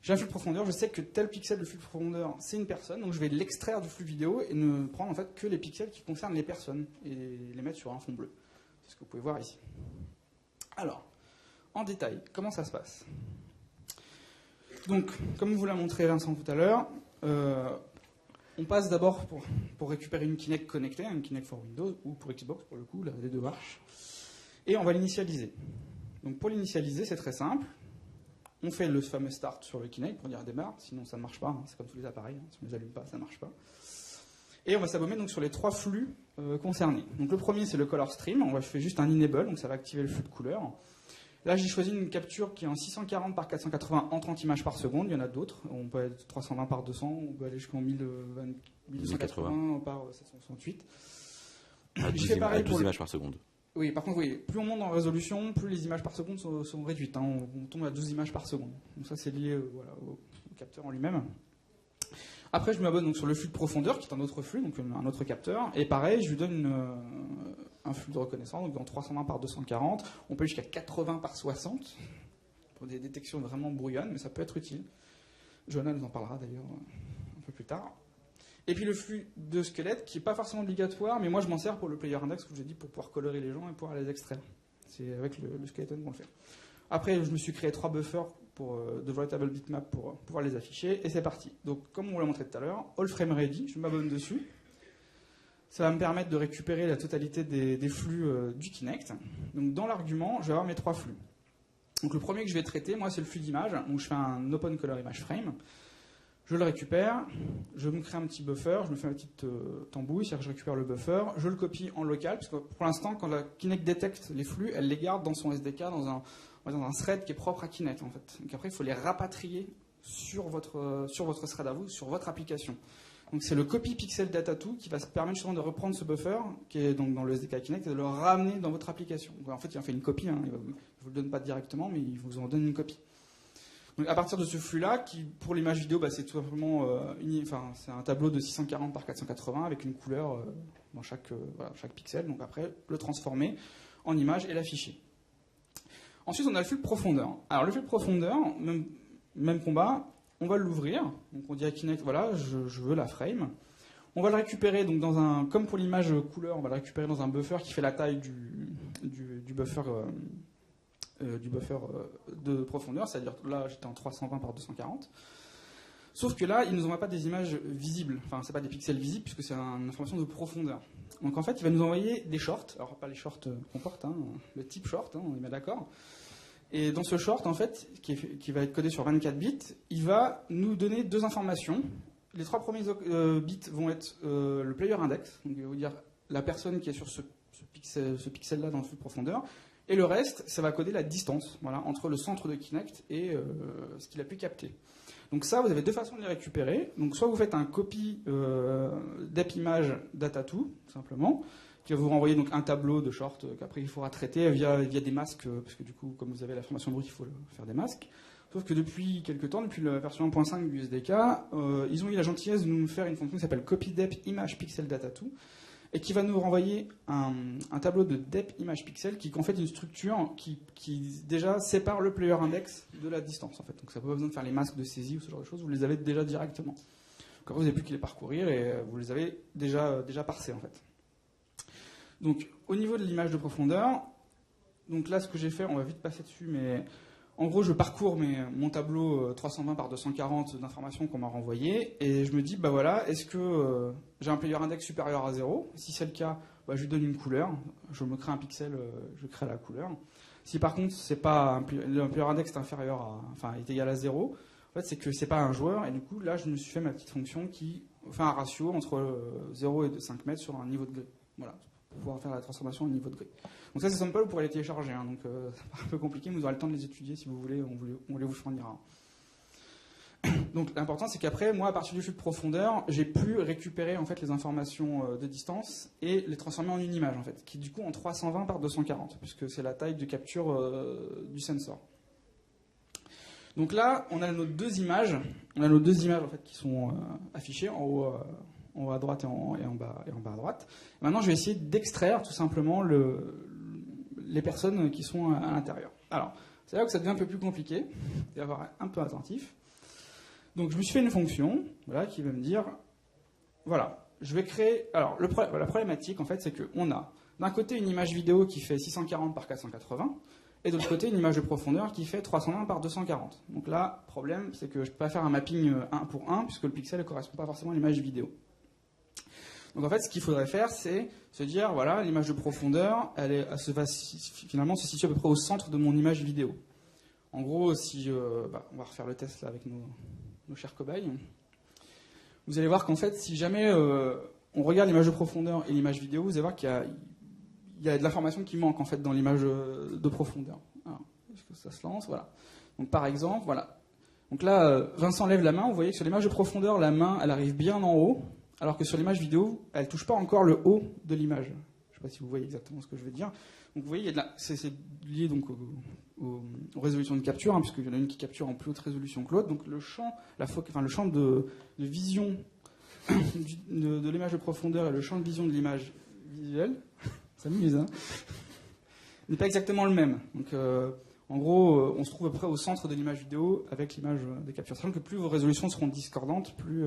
j'ai un flux de profondeur, je sais que tel pixel de flux de profondeur, c'est une personne, donc je vais l'extraire du flux vidéo et ne prendre en fait que les pixels qui concernent les personnes et les mettre sur un fond bleu. C'est ce que vous pouvez voir ici. Alors, en détail, comment ça se passe? Donc, comme vous l'a montré Vincent tout à l'heure, on passe d'abord pour récupérer une Kinect connectée, une Kinect for Windows, ou pour Xbox pour le coup, les deux marchent. Et on va l'initialiser. Donc pour l'initialiser, c'est très simple. On fait le fameux start sur le Kinect pour dire démarre, sinon ça ne marche pas. Hein. C'est comme tous les appareils, hein. Si on ne les allume pas, ça ne marche pas. Et on va s'abommer donc sur les 3 flux concernés. Donc le premier, c'est le color stream. On va faire juste un enable, donc ça va activer le flux de couleurs. Là, j'ai choisi une capture qui est en 640 par 480 en 30 images par seconde. Il y en a d'autres. On peut être 320 par 200. On peut aller jusqu'en 1280 par 768. À 12 images par seconde. Oui, par contre, oui, plus on monte en résolution, plus les images par seconde sont réduites. Hein. On tombe à 12 images par seconde. Donc ça, c'est lié voilà, au capteur en lui-même. Après, je m'abonne donc sur le flux de profondeur, qui est un autre flux, donc un autre capteur. Et pareil, je lui donne un flux de reconnaissance, donc dans 320 par 240. On peut aller jusqu'à 80 par 60 pour des détections vraiment brouillonnes, mais ça peut être utile. Johanna nous en parlera d'ailleurs un peu plus tard. Et puis le flux de squelette, qui n'est pas forcément obligatoire, mais moi je m'en sers pour le player index, comme je l'ai dit, pour pouvoir colorer les gens et pouvoir les extraire. C'est avec le skeleton qu'on le fait. Après, je me suis créé 3 buffers de Writable Bitmap pour pouvoir les afficher, et c'est parti. Donc, comme on vous l'a montré tout à l'heure, All Frame Ready, je m'abonne dessus. Ça va me permettre de récupérer la totalité des flux du Kinect. Donc, dans l'argument, je vais avoir mes 3 flux. Donc, le premier que je vais traiter, moi, c'est le flux d'image. Donc, je fais un Open Color Image Frame. Je le récupère, je me crée un petit buffer, je me fais ma petite tambouille, c'est-à-dire que je récupère le buffer, je le copie en local, parce que pour l'instant, quand la Kinect détecte les flux, elle les garde dans son SDK, dans un thread qui est propre à Kinect, en fait. Donc après, il faut les rapatrier sur votre thread à vous, sur votre application. Donc c'est le copy pixel data2 qui va se permettre justement de reprendre ce buffer, qui est donc dans le SDK Kinect, et de le ramener dans votre application. Donc en fait, il en fait une copie, hein, il ne vous le donne pas directement, mais il vous en donne une copie. Donc à partir de ce flux-là, qui pour l'image vidéo, c'est tout simplement c'est un tableau de 640 par 480 avec une couleur dans chaque pixel. Donc après, le transformer en image et l'afficher. Ensuite, on a le flux de profondeur. Alors le flux de profondeur, même combat, on va l'ouvrir. Donc on dit à Kinect, voilà, je veux la frame. On va le récupérer, donc comme pour l'image couleur, on va le récupérer dans un buffer qui fait la taille du buffer. Du buffer de profondeur, c'est-à-dire que là j'étais en 320 par 240. Sauf que là, il ne nous envoie pas des images visibles, enfin c'est pas des pixels visibles puisque c'est une information de profondeur. Donc en fait, il va nous envoyer des shorts, alors pas les shorts qu'on porte, hein, le type short, hein, on est bien d'accord. Et dans ce short, en fait, qui va être codé sur 24 bits, il va nous donner deux informations. Les 3 premiers bits vont être le player index, donc il va vous dire la personne qui est sur ce pixel-là dans le flux de profondeur. Et le reste, ça va coder la distance entre le centre de Kinect et ce qu'il a pu capter. Donc ça, vous avez deux façons de les récupérer. Donc soit vous faites un copy d'AppImage data2, tout simplement, qui va vous renvoyer donc un tableau de short qu'après il faudra traiter via des masques, parce que du coup, comme vous avez la formation brute, il faut faire des masques. Sauf que depuis quelques temps, depuis la version 1.5 du SDK, ils ont eu la gentillesse de nous faire une fonction qui s'appelle copyDepImagePixelData2, et qui va nous renvoyer un tableau de dep image pixel qui est en fait une structure qui déjà sépare le player index de la distance. En fait. Donc ça n'a pas besoin de faire les masques de saisie ou ce genre de choses, vous les avez déjà directement. Donc après, vous n'avez plus qu'à les parcourir et vous les avez déjà parsés en fait. Donc au niveau de l'image de profondeur, donc là ce que j'ai fait, on va vite passer dessus, mais en gros je parcours mon tableau 320 par 240 d'informations qu'on m'a renvoyé et je me dis, voilà, est-ce que j'ai un player index supérieur à 0 ? Si c'est le cas, je lui donne une couleur, je me crée un pixel, je crée la couleur. Si par contre c'est pas un player index est inférieur est égal à 0, en fait c'est que c'est pas un joueur et du coup là je me suis fait ma petite fonction qui fait un ratio entre 0 et 5 mètres sur un niveau de grille. Voilà, pour pouvoir faire la transformation au niveau de grille. Donc ça c'est simple, vous pourrez les télécharger, hein, donc c'est un peu compliqué, mais vous aurez le temps de les étudier si vous voulez, on les vous fournira. Donc l'important c'est qu'après, moi à partir du flux de profondeur, j'ai pu récupérer en fait les informations de distance et les transformer en une image en fait, qui est du coup en 320 par 240, puisque c'est la taille de capture du sensor. Donc là, on a nos deux images, en fait qui sont affichées en haut à droite et en bas à droite. Maintenant, je vais essayer d'extraire tout simplement les personnes qui sont à l'intérieur. Alors, c'est là que ça devient un peu plus compliqué, il va falloir être un peu attentif. Donc, je me suis fait une fonction, qui va me dire, voilà, je vais créer. Alors, la problématique, en fait, c'est qu'on a d'un côté une image vidéo qui fait 640 par 480, et de l'autre côté une image de profondeur qui fait 320 par 240. Donc là, problème, c'est que je ne peux pas faire un mapping 1 pour 1, puisque le pixel ne correspond pas forcément à l'image vidéo. Donc en fait, ce qu'il faudrait faire, c'est se dire, voilà, l'image de profondeur, elle va finalement se situer à peu près au centre de mon image vidéo. En gros, si on va refaire le test là avec nos chers cobayes. Vous allez voir qu'en fait, si jamais on regarde l'image de profondeur et l'image vidéo, vous allez voir qu'il y a de l'information qui manque en fait dans l'image de profondeur. Alors, est-ce que ça se lance ? Voilà. Donc par exemple, voilà. Donc là, Vincent lève la main. Vous voyez que sur l'image de profondeur, la main, elle arrive bien en haut, alors que sur l'image vidéo, elle ne touche pas encore le haut de l'image. Je ne sais pas si vous voyez exactement ce que je veux dire. Donc vous voyez, c'est lié donc aux résolutions de capture, puisqu'il y en a une qui capture en plus haute résolution que l'autre. Donc le champ, le champ de vision de l'image de profondeur et le champ de vision de l'image visuelle, ça m'amuse, hein, n'est pas exactement le même. Donc en gros, on se trouve à peu près au centre de l'image vidéo avec l'image de capture. Sachant que plus vos résolutions seront discordantes, plus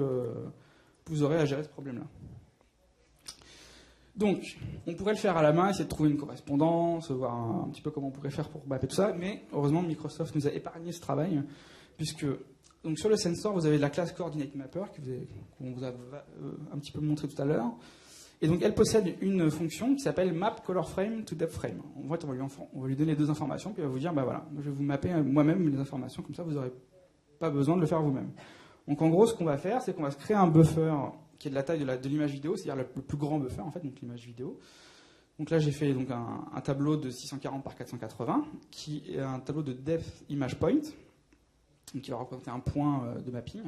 vous aurez à gérer ce problème-là. Donc, on pourrait le faire à la main, essayer de trouver une correspondance, voir un petit peu comment on pourrait faire pour mapper tout ça, mais heureusement, Microsoft nous a épargné ce travail, puisque donc, sur le sensor, vous avez la classe Coordinate Mapper, qu'on vous a un petit peu montré tout à l'heure, et donc elle possède une fonction qui s'appelle Map Color Frame to Depth Frame. En fait, on va lui donner deux informations, puis elle va vous dire, voilà, je vais vous mapper moi-même les informations, comme ça vous n'aurez pas besoin de le faire vous-même. Donc en gros, ce qu'on va faire, c'est qu'on va se créer un buffer qui est de la taille de l'image vidéo, c'est-à-dire le plus grand buffer, en fait, donc l'image vidéo. Donc là, j'ai fait donc, un tableau de 640 par 480, qui est un tableau de depth image point, donc qui va représenter un point de mapping.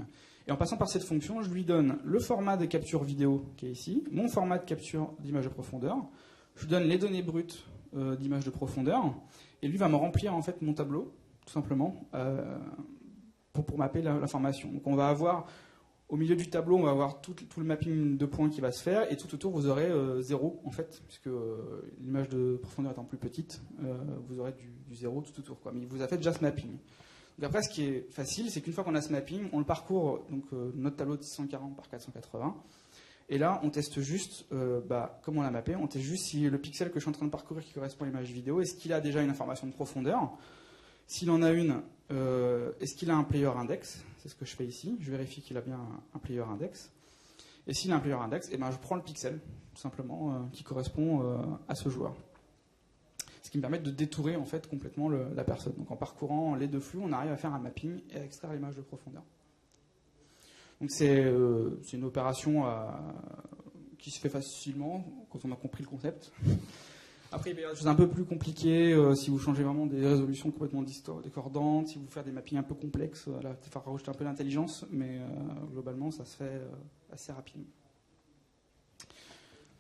Et en passant par cette fonction, je lui donne le format de capture vidéo qui est ici, mon format de capture d'image de profondeur, je lui donne les données brutes d'image de profondeur, et lui va me remplir en fait mon tableau, tout simplement, pour mapper l'information. Donc on va avoir, au milieu du tableau, on va avoir tout le mapping de points qui va se faire, et tout autour vous aurez 0 en fait, puisque l'image de profondeur étant plus petite, vous aurez du 0 tout autour, quoi. Mais il vous a fait déjà ce mapping. Donc après, ce qui est facile, c'est qu'une fois qu'on a ce mapping, on le parcourt, donc notre tableau de 640 par 480, et là, on teste juste, comme on l'a mappé, on teste juste si le pixel que je suis en train de parcourir qui correspond à l'image vidéo, est-ce qu'il a déjà une information de profondeur? S'il en a une, est-ce qu'il a un player index? C'est ce que je fais ici. Je vérifie qu'il a bien un player index. Et s'il a un player index, je prends le pixel, tout simplement, qui correspond à ce joueur. Ce qui me permet de détourer en fait complètement la personne. Donc en parcourant les deux flux, on arrive à faire un mapping et à extraire l'image de profondeur. Donc c'est une opération qui se fait facilement quand on a compris le concept. Après, il y a des choses un peu plus compliquées, si vous changez vraiment des résolutions complètement discordantes, si vous faites des mappings un peu complexes, là, il faut rajouter un peu d'intelligence, mais globalement, ça se fait assez rapidement.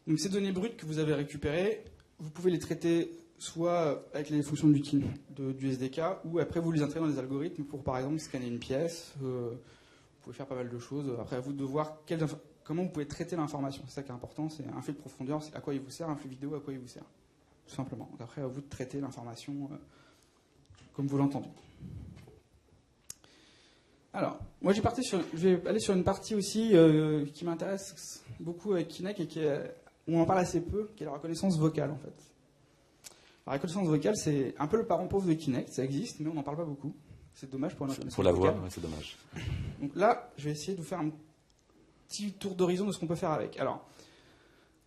Donc ces données brutes que vous avez récupérées, vous pouvez les traiter soit avec les fonctions du SDK, ou après vous les intégrez dans des algorithmes pour, par exemple, scanner une pièce. Vous pouvez faire pas mal de choses. Après, à vous de voir comment vous pouvez traiter l'information. C'est ça qui est important, c'est un flux de profondeur, à quoi il vous sert, un flux vidéo, à quoi il vous sert. Tout simplement. Donc après, à vous de traiter l'information comme vous l'entendez. Alors, moi je vais aller sur une partie aussi qui m'intéresse beaucoup avec Kinect et où on en parle assez peu, qui est la reconnaissance vocale en fait. La reconnaissance vocale, c'est un peu le parent pauvre de Kinect, ça existe, mais on n'en parle pas beaucoup. C'est dommage pour une reconnaissance vocale. Pour la voix, ouais, c'est dommage. Donc là, je vais essayer de vous faire un petit tour d'horizon de ce qu'on peut faire avec. Alors,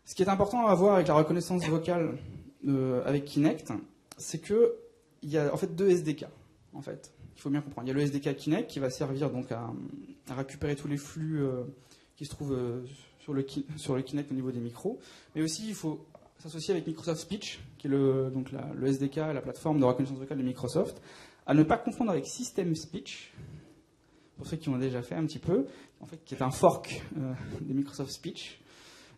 ce qui est important à voir avec la reconnaissance vocale avec Kinect, c'est qu'il y a en fait deux SDK. En fait, il faut bien comprendre. Il y a le SDK Kinect qui va servir donc à récupérer tous les flux qui se trouvent sur le Kinect au niveau des micros, mais aussi il faut s'associer avec Microsoft Speech, qui est le SDK, la plateforme de reconnaissance vocale de Microsoft, à ne pas confondre avec System Speech, pour ceux qui ont déjà fait un petit peu, en fait, qui est un fork de Microsoft Speech,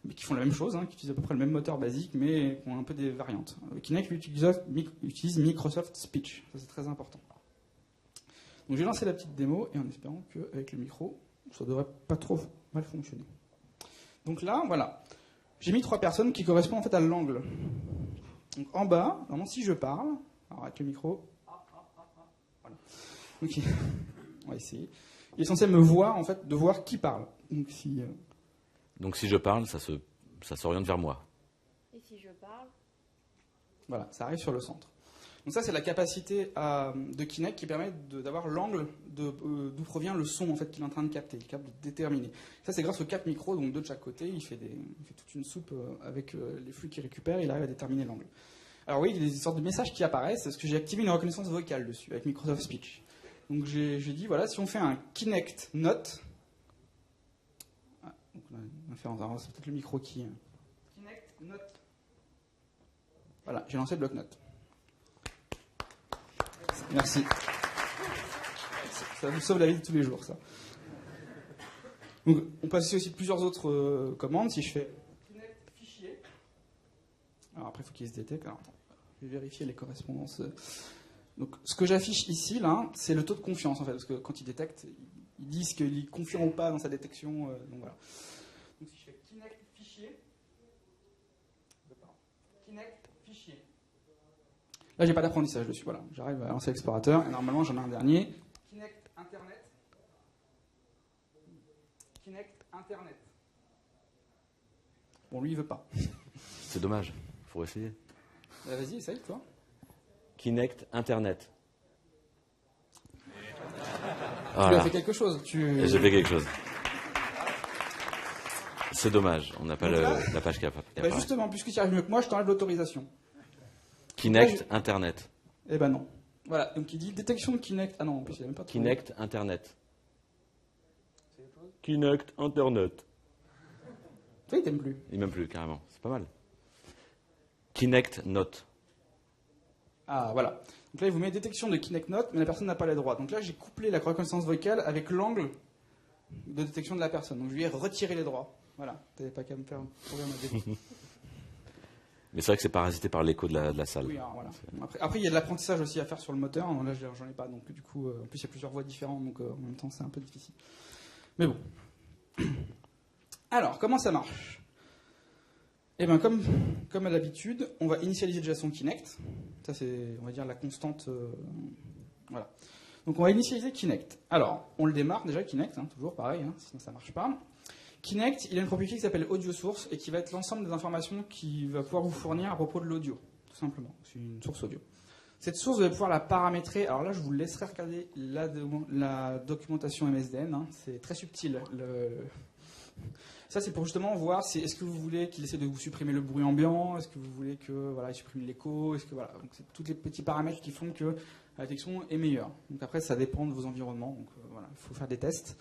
mais qui font la même chose, qui utilisent à peu près le même moteur basique, mais qui ont un peu des variantes. Kinect utilise Microsoft Speech, ça c'est très important. Donc j'ai lancé la petite démo, et en espérant qu'avec le micro, ça devrait pas trop mal fonctionner. Donc là, voilà. J'ai mis 3 personnes qui correspondent en fait à l'angle. Donc en bas, vraiment si je parle, alors avec le micro, voilà. Donc, on va essayer. Il est censé me voir en fait, de voir qui parle. Donc si je parle, ça s'oriente vers moi. Et si je parle, voilà, ça arrive sur le centre. Donc ça c'est la capacité de Kinect qui permet d'avoir l'angle d'où provient le son en fait qu'il est en train de capter, il capte de déterminer. Ça c'est grâce aux 4 micros, donc 2 de chaque côté, il fait toute une soupe avec les flux qu'il récupère, il arrive à déterminer l'angle. Alors oui, il y a des sortes de messages qui apparaissent, parce que j'ai activé une reconnaissance vocale dessus, avec Microsoft Speech. Donc j'ai dit, voilà, si on fait un Kinect Note, donc on a c'est peut-être le micro qui... Kinect Note. Voilà, j'ai lancé le bloc-notes. Merci. Ça vous sauve la vie de tous les jours, ça. Donc, on peut associer aussi plusieurs autres commandes. Si je fais Kinect fichier, alors après il faut qu'il se détecte. Alors, attends, je vais vérifier les correspondances. Donc, ce que j'affiche ici, là, c'est le taux de confiance en fait, parce que quand il détecte, ils disent qu'il est confiant ou pas dans sa détection. Donc voilà. Donc si je fais Kinect fichier, Kinect fichier. Là, j'ai pas d'apprentissage dessus. Voilà, j'arrive à lancer l'explorateur et normalement, j'en ai un dernier. Kinect Internet. Kinect Internet. Bon, lui, il veut pas. C'est dommage. Faut essayer. Vas-y, essaye, toi. Kinect Internet. Voilà. Tu as fait quelque chose. J'ai fait quelque chose. C'est dommage. On n'a pas la page qui apparaît. Justement, puisque tu arrives mieux que moi, je t'enlève l'autorisation. Kinect Internet. Eh ben non. Voilà, donc il dit détection de Kinect. Ah non, en plus, il n'y a même pas de Kinect Internet. Kinect Internet. Ça, il t'aime plus. Il m'aime plus, carrément. C'est pas mal. Kinect Note. Ah, voilà. Donc là, il vous met détection de Kinect Note, mais la personne n'a pas les droits. Donc là, j'ai couplé la reconnaissance vocale avec l'angle de détection de la personne. Donc je lui ai retiré les droits. Voilà. T'avais pas qu'à me faire un problème à début. Mais c'est vrai que c'est parasité par l'écho de la salle. Oui, alors, voilà. Après, il y a de l'apprentissage aussi à faire sur le moteur. Là, j'en ai pas. Donc du coup, en plus, il y a plusieurs voix différentes. Donc en même temps, c'est un peu difficile. Mais bon. Alors, comment ça marche? Eh bien, comme à l'habitude, on va initialiser déjà son Kinect. Ça, c'est, on va dire, la constante. Voilà. Donc, on va initialiser Kinect. Alors, on le démarre déjà, Kinect, toujours pareil, sinon ça ne marche pas. Kinect, il a une propriété qui s'appelle audio source et qui va être l'ensemble des informations qu'il va pouvoir vous fournir à propos de l'audio, tout simplement. C'est une source audio. Cette source, vous allez pouvoir la paramétrer. Alors là, je vous laisserai regarder la documentation MSDN. C'est très subtil. Ça, c'est pour justement voir si est-ce que vous voulez qu'il essaie de vous supprimer le bruit ambiant, est-ce que vous voulez que voilà, il supprime l'écho, est-ce que voilà. Donc c'est tous les petits paramètres qui font que la détection est meilleure. Donc après, ça dépend de vos environnements. Donc voilà, il faut faire des tests.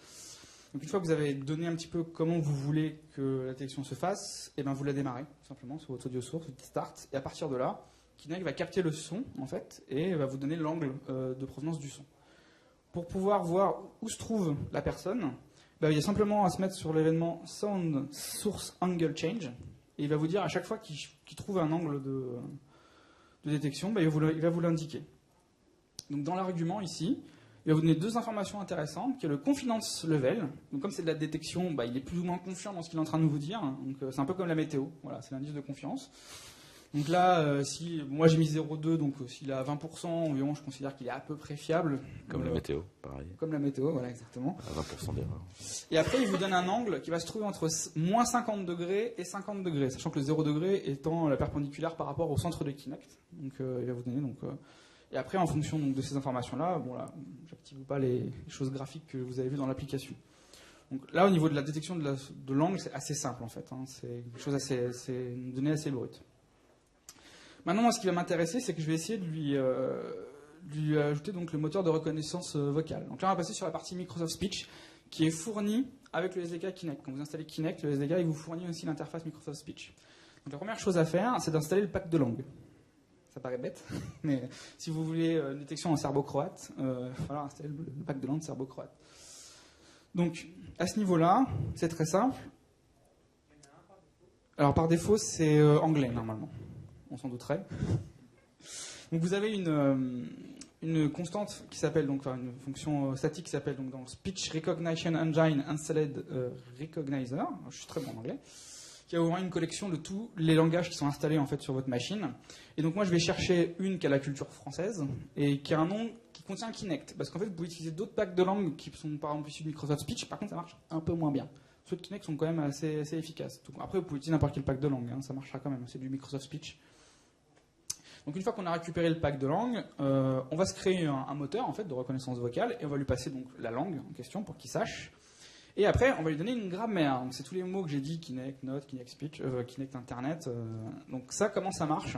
Donc une fois que vous avez donné un petit peu comment vous voulez que la détection se fasse, et ben vous la démarrez tout simplement sur votre audio source, vous dites start, et à partir de là, Kinect va capter le son en fait et va vous donner l'angle de provenance du son. Pour pouvoir voir où se trouve la personne, il y a simplement à se mettre sur l'événement Sound Source Angle Change, et il va vous dire à chaque fois qu'il trouve un angle de détection, il va vous l'indiquer. Donc dans l'argument ici, il va vous donner deux informations intéressantes, qui est le confidence level. Donc comme c'est de la détection, il est plus ou moins confiant dans ce qu'il est en train de vous dire. Donc c'est un peu comme la météo, voilà, c'est l'indice de confiance. Donc là, si moi j'ai mis 0,2, donc s'il est à 20% environ, je considère qu'il est à peu près fiable. Comme la météo, pareil. Comme la météo, voilà, exactement. À 20% d'erreur. Et après, il vous donne un angle qui va se trouver entre moins 50 degrés et 50 degrés, sachant que le 0 degré étant la perpendiculaire par rapport au centre de Kinect. Donc il va vous donner et après, en fonction donc, de ces informations-là, j'active ou pas les choses graphiques que vous avez vues dans l'application. Donc là, au niveau de la détection de l'angle, c'est assez simple en fait. C'est quelque chose c'est une donnée assez brute. Maintenant, moi, ce qui va m'intéresser, c'est que je vais essayer de lui ajouter donc le moteur de reconnaissance vocale. Donc là, on va passer sur la partie Microsoft Speech, qui est fournie avec le SDK Kinect. Quand vous installez Kinect, le SDK il vous fournit aussi l'interface Microsoft Speech. Donc la première chose à faire, c'est d'installer le pack de langue. Ça paraît bête, mais si vous voulez une détection en serbo-croate, il va falloir installer le pack de langue serbo-croate. Donc, à ce niveau-là, c'est très simple. Alors, par défaut, c'est anglais, normalement. On s'en douterait. Donc, vous avez une constante qui s'appelle, donc, une fonction statique qui s'appelle donc, dans Speech Recognition Engine Installed Recognizer. Alors, je suis très bon en anglais. Qui va vous avoir une collection de tous les langages qui sont installés en fait sur votre machine. Et donc moi je vais chercher une qui a la culture française et qui a un nom qui contient Kinect. Parce qu'en fait vous pouvez utiliser d'autres packs de langues qui sont par exemple issus de Microsoft Speech, par contre ça marche un peu moins bien. Ceux de Kinect sont quand même assez efficaces. Donc, après vous pouvez utiliser n'importe quel pack de langue, ça marchera quand même, c'est du Microsoft Speech. Donc une fois qu'on a récupéré le pack de langue, on va se créer un moteur en fait de reconnaissance vocale et on va lui passer donc la langue en question pour qu'il sache. Et après, on va lui donner une grammaire. Donc, c'est tous les mots que j'ai dit, Kinect, Note, Kinect Speech, Kinect Internet. Donc ça, comment ça marche?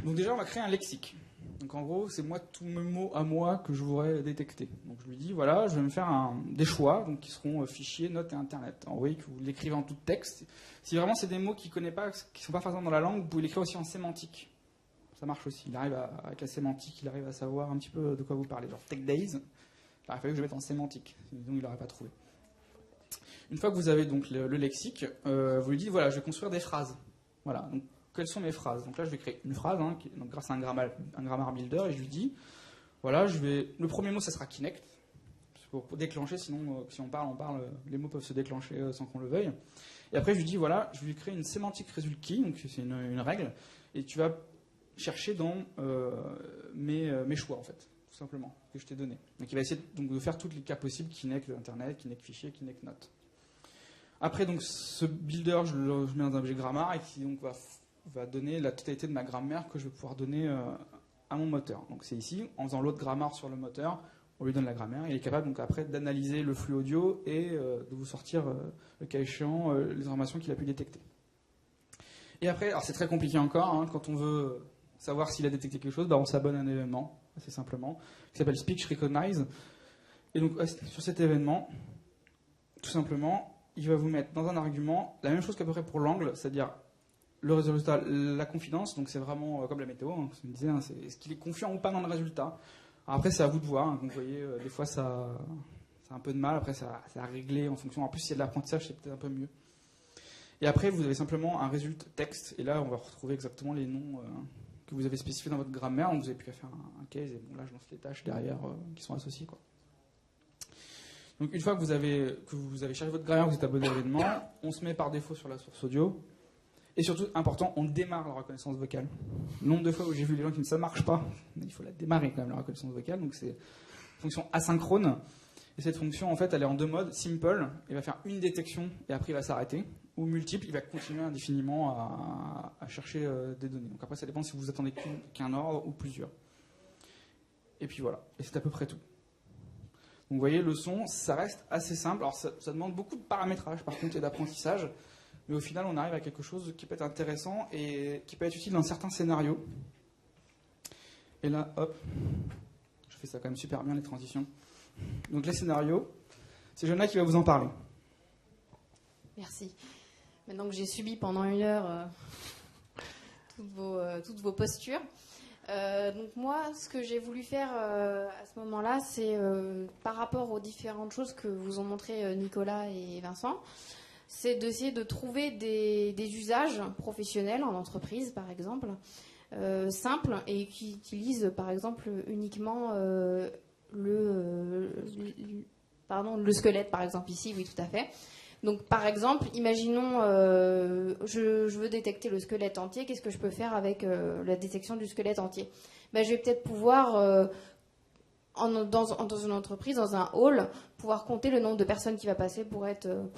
Donc déjà, on va créer un lexique. Donc en gros, c'est moi tous mes mots à moi que je voudrais détecter. Donc je lui dis, voilà, je vais me faire des choix donc, qui seront fichiers, notes et Internet. Alors, vous voyez que vous l'écrivez en tout texte. Si vraiment c'est des mots qu'il ne connaît pas, qui ne sont pas présents dans la langue, vous pouvez l'écrire aussi en sémantique. Ça marche aussi. Il arrive avec la sémantique, il arrive à savoir un petit peu de quoi vous parlez. Genre Tech Days. Il aurait fallu que je mette en sémantique, sinon il n'aurait pas trouvé. Une fois que vous avez donc le lexique, vous lui dites voilà, je vais construire des phrases. Voilà, donc quelles sont mes phrases? Donc là, je vais créer une phrase, donc grâce à un grammar builder, et je lui dis voilà, le premier mot, ça sera Kinect, pour déclencher, sinon, si on parle, les mots peuvent se déclencher sans qu'on le veuille. Et après, je lui dis voilà, je vais créer une sémantique result key, donc c'est une règle, et tu vas chercher dans mes choix en fait. Tout simplement, que je t'ai donné. Donc il va essayer donc, de faire tous les cas possibles, Kinect Internet, Kinect Fichier, Kinect Note. Après, donc, ce builder, je mets dans un objet grammaire et qui donc, va donner la totalité de ma grammaire que je vais pouvoir donner à mon moteur. Donc c'est ici, en faisant l'autre grammaire sur le moteur, on lui donne la grammaire. Il est capable donc après d'analyser le flux audio et de vous sortir, le cas échéant, les informations qu'il a pu détecter. Et après, alors c'est très compliqué encore, quand on veut savoir s'il a détecté quelque chose, on s'abonne à un événement, assez simplement, qui s'appelle Speech Recognize. Et donc, sur cet événement, tout simplement, il va vous mettre dans un argument la même chose qu'à peu près pour l'angle, c'est-à-dire le résultat, la confidence. Donc, c'est vraiment comme la météo, hein, je me disais, hein, est-ce qu'il est confiant ou pas dans le résultat. Alors après, c'est à vous de voir. Hein, vous voyez, des fois, ça a un peu de mal. Après, ça a réglé en fonction. En plus, s'il y a de l'apprentissage, c'est peut-être un peu mieux. Et après, vous avez simplement un résultat texte. Et là, on va retrouver exactement les noms que vous avez spécifiés dans votre grammaire. Donc, vous n'avez plus qu'à faire un case. Et bon, là, je lance les tâches derrière qui sont associées, quoi. Donc, une fois que vous avez chargé votre grammaire, que vous êtes abonné à l'événement, on se met par défaut sur la source audio. Et surtout, important, on démarre la reconnaissance vocale. Le nombre de fois où j'ai vu les gens qui disent ça ne marche pas, mais il faut la démarrer quand même, la reconnaissance vocale. Donc, c'est une fonction asynchrone. Et cette fonction, en fait, elle est en deux modes. Simple, il va faire une détection et après il va s'arrêter. Ou multiple, il va continuer indéfiniment à chercher des données. Donc après, ça dépend si vous attendez qu'un ordre ou plusieurs. Et puis voilà. Et c'est à peu près tout. Donc vous voyez, le son, ça reste assez simple. Alors ça demande beaucoup de paramétrage, par contre, et d'apprentissage. Mais au final, on arrive à quelque chose qui peut être intéressant et qui peut être utile dans certains scénarios. Et là, hop, je fais ça quand même super bien, les transitions. Donc les scénarios, c'est Joanna qui va vous en parler. Merci. Maintenant que j'ai subi pendant 1 heure toutes vos postures. Donc moi, ce que j'ai voulu faire à ce moment-là, c'est par rapport aux différentes choses que vous ont montré Nicolas et Vincent, c'est d'essayer de trouver des usages professionnels en entreprise, par exemple, simples et qui utilisent, par exemple, uniquement le squelette, par exemple, ici, oui, tout à fait. Donc, par exemple, imaginons, je veux détecter le squelette entier. Qu'est-ce que je peux faire avec la détection du squelette entier ? Ben, je vais peut-être pouvoir, dans une entreprise, dans un hall, pouvoir compter le nombre de personnes qui va passer pour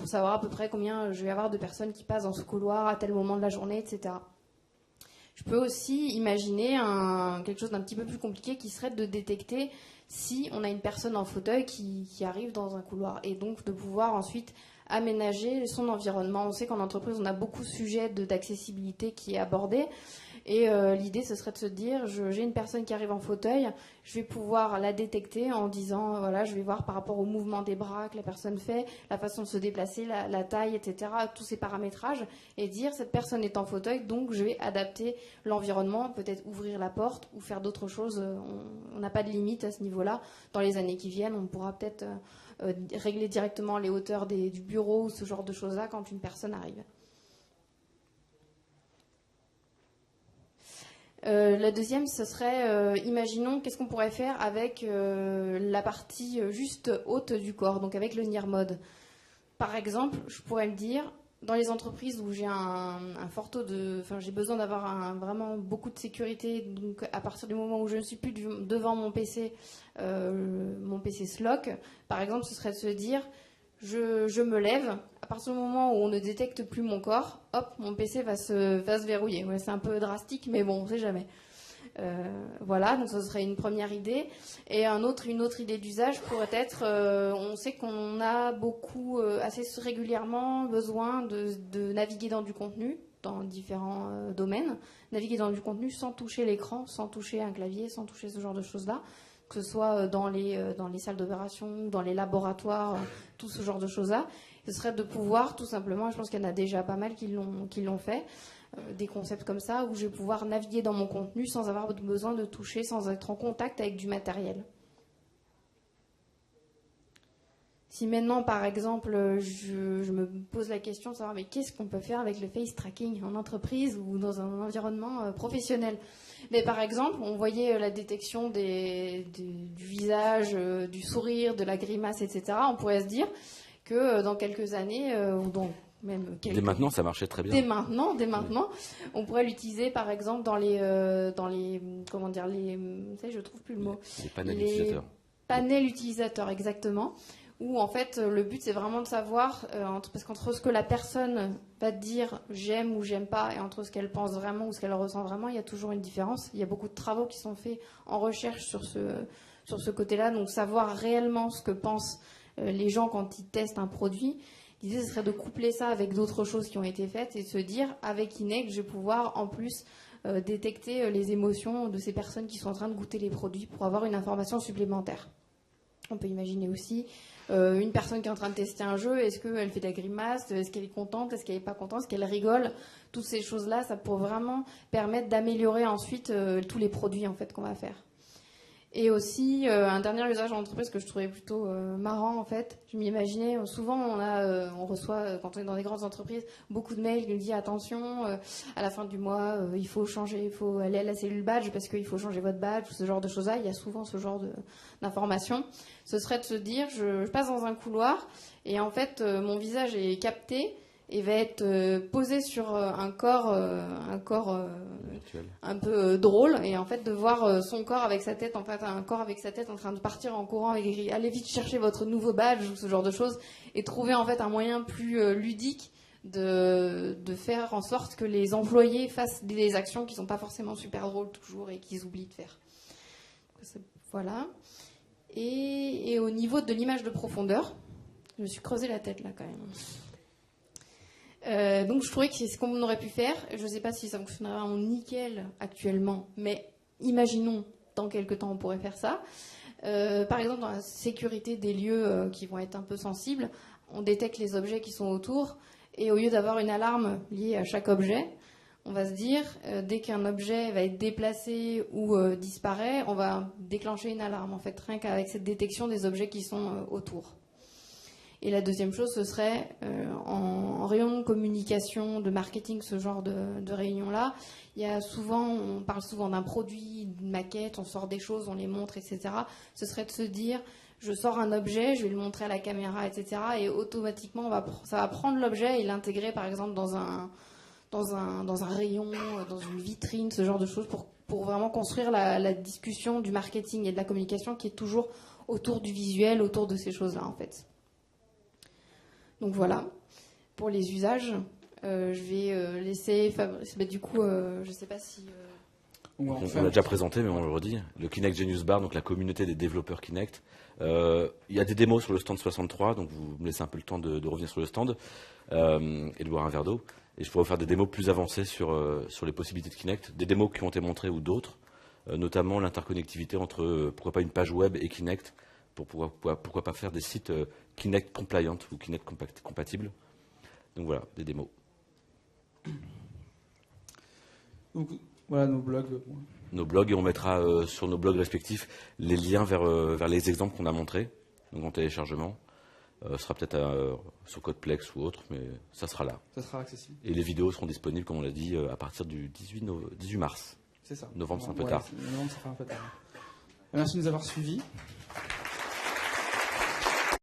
savoir à peu près combien je vais avoir de personnes qui passent dans ce couloir à tel moment de la journée, etc. Je peux aussi imaginer quelque chose d'un petit peu plus compliqué qui serait de détecter si on a une personne en fauteuil qui arrive dans un couloir et donc de pouvoir ensuite aménager son environnement. On sait qu'en entreprise, on a beaucoup de sujets d'accessibilité qui est abordé. Et l'idée, ce serait de se dire, j'ai une personne qui arrive en fauteuil, je vais pouvoir la détecter en disant, voilà, je vais voir par rapport au mouvement des bras que la personne fait, la façon de se déplacer, la taille, etc., tous ces paramétrages, et dire, cette personne est en fauteuil, donc je vais adapter l'environnement, peut-être ouvrir la porte ou faire d'autres choses. On n'a pas de limite à ce niveau-là. Dans les années qui viennent, on pourra peut-être régler directement les hauteurs du bureau ou ce genre de choses-là quand une personne arrive. La deuxième, ce serait, imaginons, qu'est-ce qu'on pourrait faire avec la partie juste haute du corps, donc avec le near mode. Par exemple, je pourrais me dire, dans les entreprises où j'ai un fort taux j'ai besoin d'avoir vraiment beaucoup de sécurité, donc à partir du moment où je ne suis plus devant mon PC Slock, par exemple, ce serait de se dire, je me lève, à partir du moment où on ne détecte plus mon corps, hop, mon PC va se verrouiller. Ouais, c'est un peu drastique, mais bon, on ne sait jamais. Voilà, donc ça serait une première idée. Et une autre idée d'usage pourrait être, on sait qu'on a assez régulièrement besoin de naviguer dans du contenu, dans différents domaines, naviguer dans du contenu sans toucher l'écran, sans toucher un clavier, sans toucher ce genre de choses-là, que ce soit dans les salles d'opération, dans les laboratoires, tout ce genre de choses-là. Ce serait de pouvoir, tout simplement, je pense qu'il y en a déjà pas mal qui l'ont fait, des concepts comme ça, où je vais pouvoir naviguer dans mon contenu sans avoir besoin de toucher, sans être en contact avec du matériel. Si maintenant, par exemple, je me pose la question de savoir mais qu'est-ce qu'on peut faire avec le face tracking en entreprise ou dans un environnement professionnel ? Mais par exemple, on voyait la détection du visage, du sourire, de la grimace, etc. On pourrait se dire que dans quelques années, dès maintenant, ça marchait très bien. Dès maintenant, on pourrait l'utiliser, par exemple, dans les comment dire, je trouve plus le mot. Les panels utilisateurs. Panels utilisateurs, exactement. Où en fait le but c'est vraiment de savoir parce qu'entre ce que la personne va dire j'aime ou j'aime pas et entre ce qu'elle pense vraiment ou ce qu'elle ressent vraiment, il y a toujours une différence. Il y a beaucoup de travaux qui sont faits en recherche sur ce côté-là, donc savoir réellement ce que pensent les gens quand ils testent un produit. L'idée ce serait de coupler ça avec d'autres choses qui ont été faites et de se dire avec Kinect je vais pouvoir en plus détecter les émotions de ces personnes qui sont en train de goûter les produits pour avoir une information supplémentaire. On peut imaginer aussi une personne qui est en train de tester un jeu, est-ce qu'elle fait de la grimace, est-ce qu'elle est contente, est-ce qu'elle n'est pas contente, est-ce qu'elle rigole. Toutes ces choses-là, ça peut vraiment permettre d'améliorer ensuite tous les produits en fait, qu'on va faire. Et aussi, un dernier usage en entreprise que je trouvais plutôt marrant, en fait. Je m'imaginais, souvent, on reçoit, quand on est dans des grandes entreprises, beaucoup de mails qui nous disent attention, à la fin du mois, il faut changer, il faut aller à la cellule badge parce qu'il faut changer votre badge, ce genre de choses-là. Il y a souvent ce genre d'informations. Ce serait de se dire, je passe dans un couloir et en fait, mon visage est capté et va être posé sur un corps un peu drôle, et en fait de voir son corps avec sa tête, en fait un corps avec sa tête en train de partir en courant avec écrit allez vite chercher votre nouveau badge ou ce genre de choses, et trouver en fait un moyen plus ludique de faire en sorte que les employés fassent des actions qui sont pas forcément super drôles toujours et qu'ils oublient de faire. Voilà. Et au niveau de l'image de profondeur, je me suis creusé la tête là quand même. Donc je trouvais que c'est ce qu'on aurait pu faire. Je ne sais pas si ça fonctionnera en nickel actuellement, mais imaginons dans quelques temps on pourrait faire ça. Par exemple, dans la sécurité des lieux qui vont être un peu sensibles, on détecte les objets qui sont autour, et au lieu d'avoir une alarme liée à chaque objet, on va se dire dès qu'un objet va être déplacé ou disparaît, on va déclencher une alarme en fait, rien qu'avec cette détection des objets qui sont autour. Et la deuxième chose, ce serait en réunion de communication, de marketing, ce genre de réunion-là, on parle souvent d'un produit, d'une maquette, on sort des choses, on les montre, etc. Ce serait de se dire, je sors un objet, je vais le montrer à la caméra, etc. Et automatiquement, ça va prendre l'objet et l'intégrer, par exemple, dans un rayon, dans une vitrine, ce genre de choses, pour vraiment construire la discussion du marketing et de la communication qui est toujours autour du visuel, autour de ces choses-là, en fait. Donc voilà, pour les usages, je vais laisser Fabrice. Du coup, je ne sais pas si... On l'a déjà présenté, mais on le redit. Le Kinect Genius Bar, donc la communauté des développeurs Kinect. Il y a des démos sur le stand 63, donc vous me laissez un peu le temps de revenir sur le stand et de boire un verre d'eau. Et je pourrais vous faire des démos plus avancées sur les possibilités de Kinect, des démos qui ont été montrées ou d'autres, notamment l'interconnectivité entre, pourquoi pas, une page web et Kinect, pourquoi pas faire des sites Kinect compliant ou Kinect compatibles. Donc voilà, des démos. Donc voilà nos blogs. Nos blogs, et on mettra sur nos blogs respectifs les liens vers les exemples qu'on a montrés, donc en téléchargement. Ce sera peut-être sur Codeplex ou autre, mais ça sera là. Ça sera accessible. Et les vidéos seront disponibles, comme on l'a dit, à partir du 18 mars. C'est ça. Novembre, c'est un peu tard. Novembre, ça fait un peu tard. Merci de nous avoir suivis.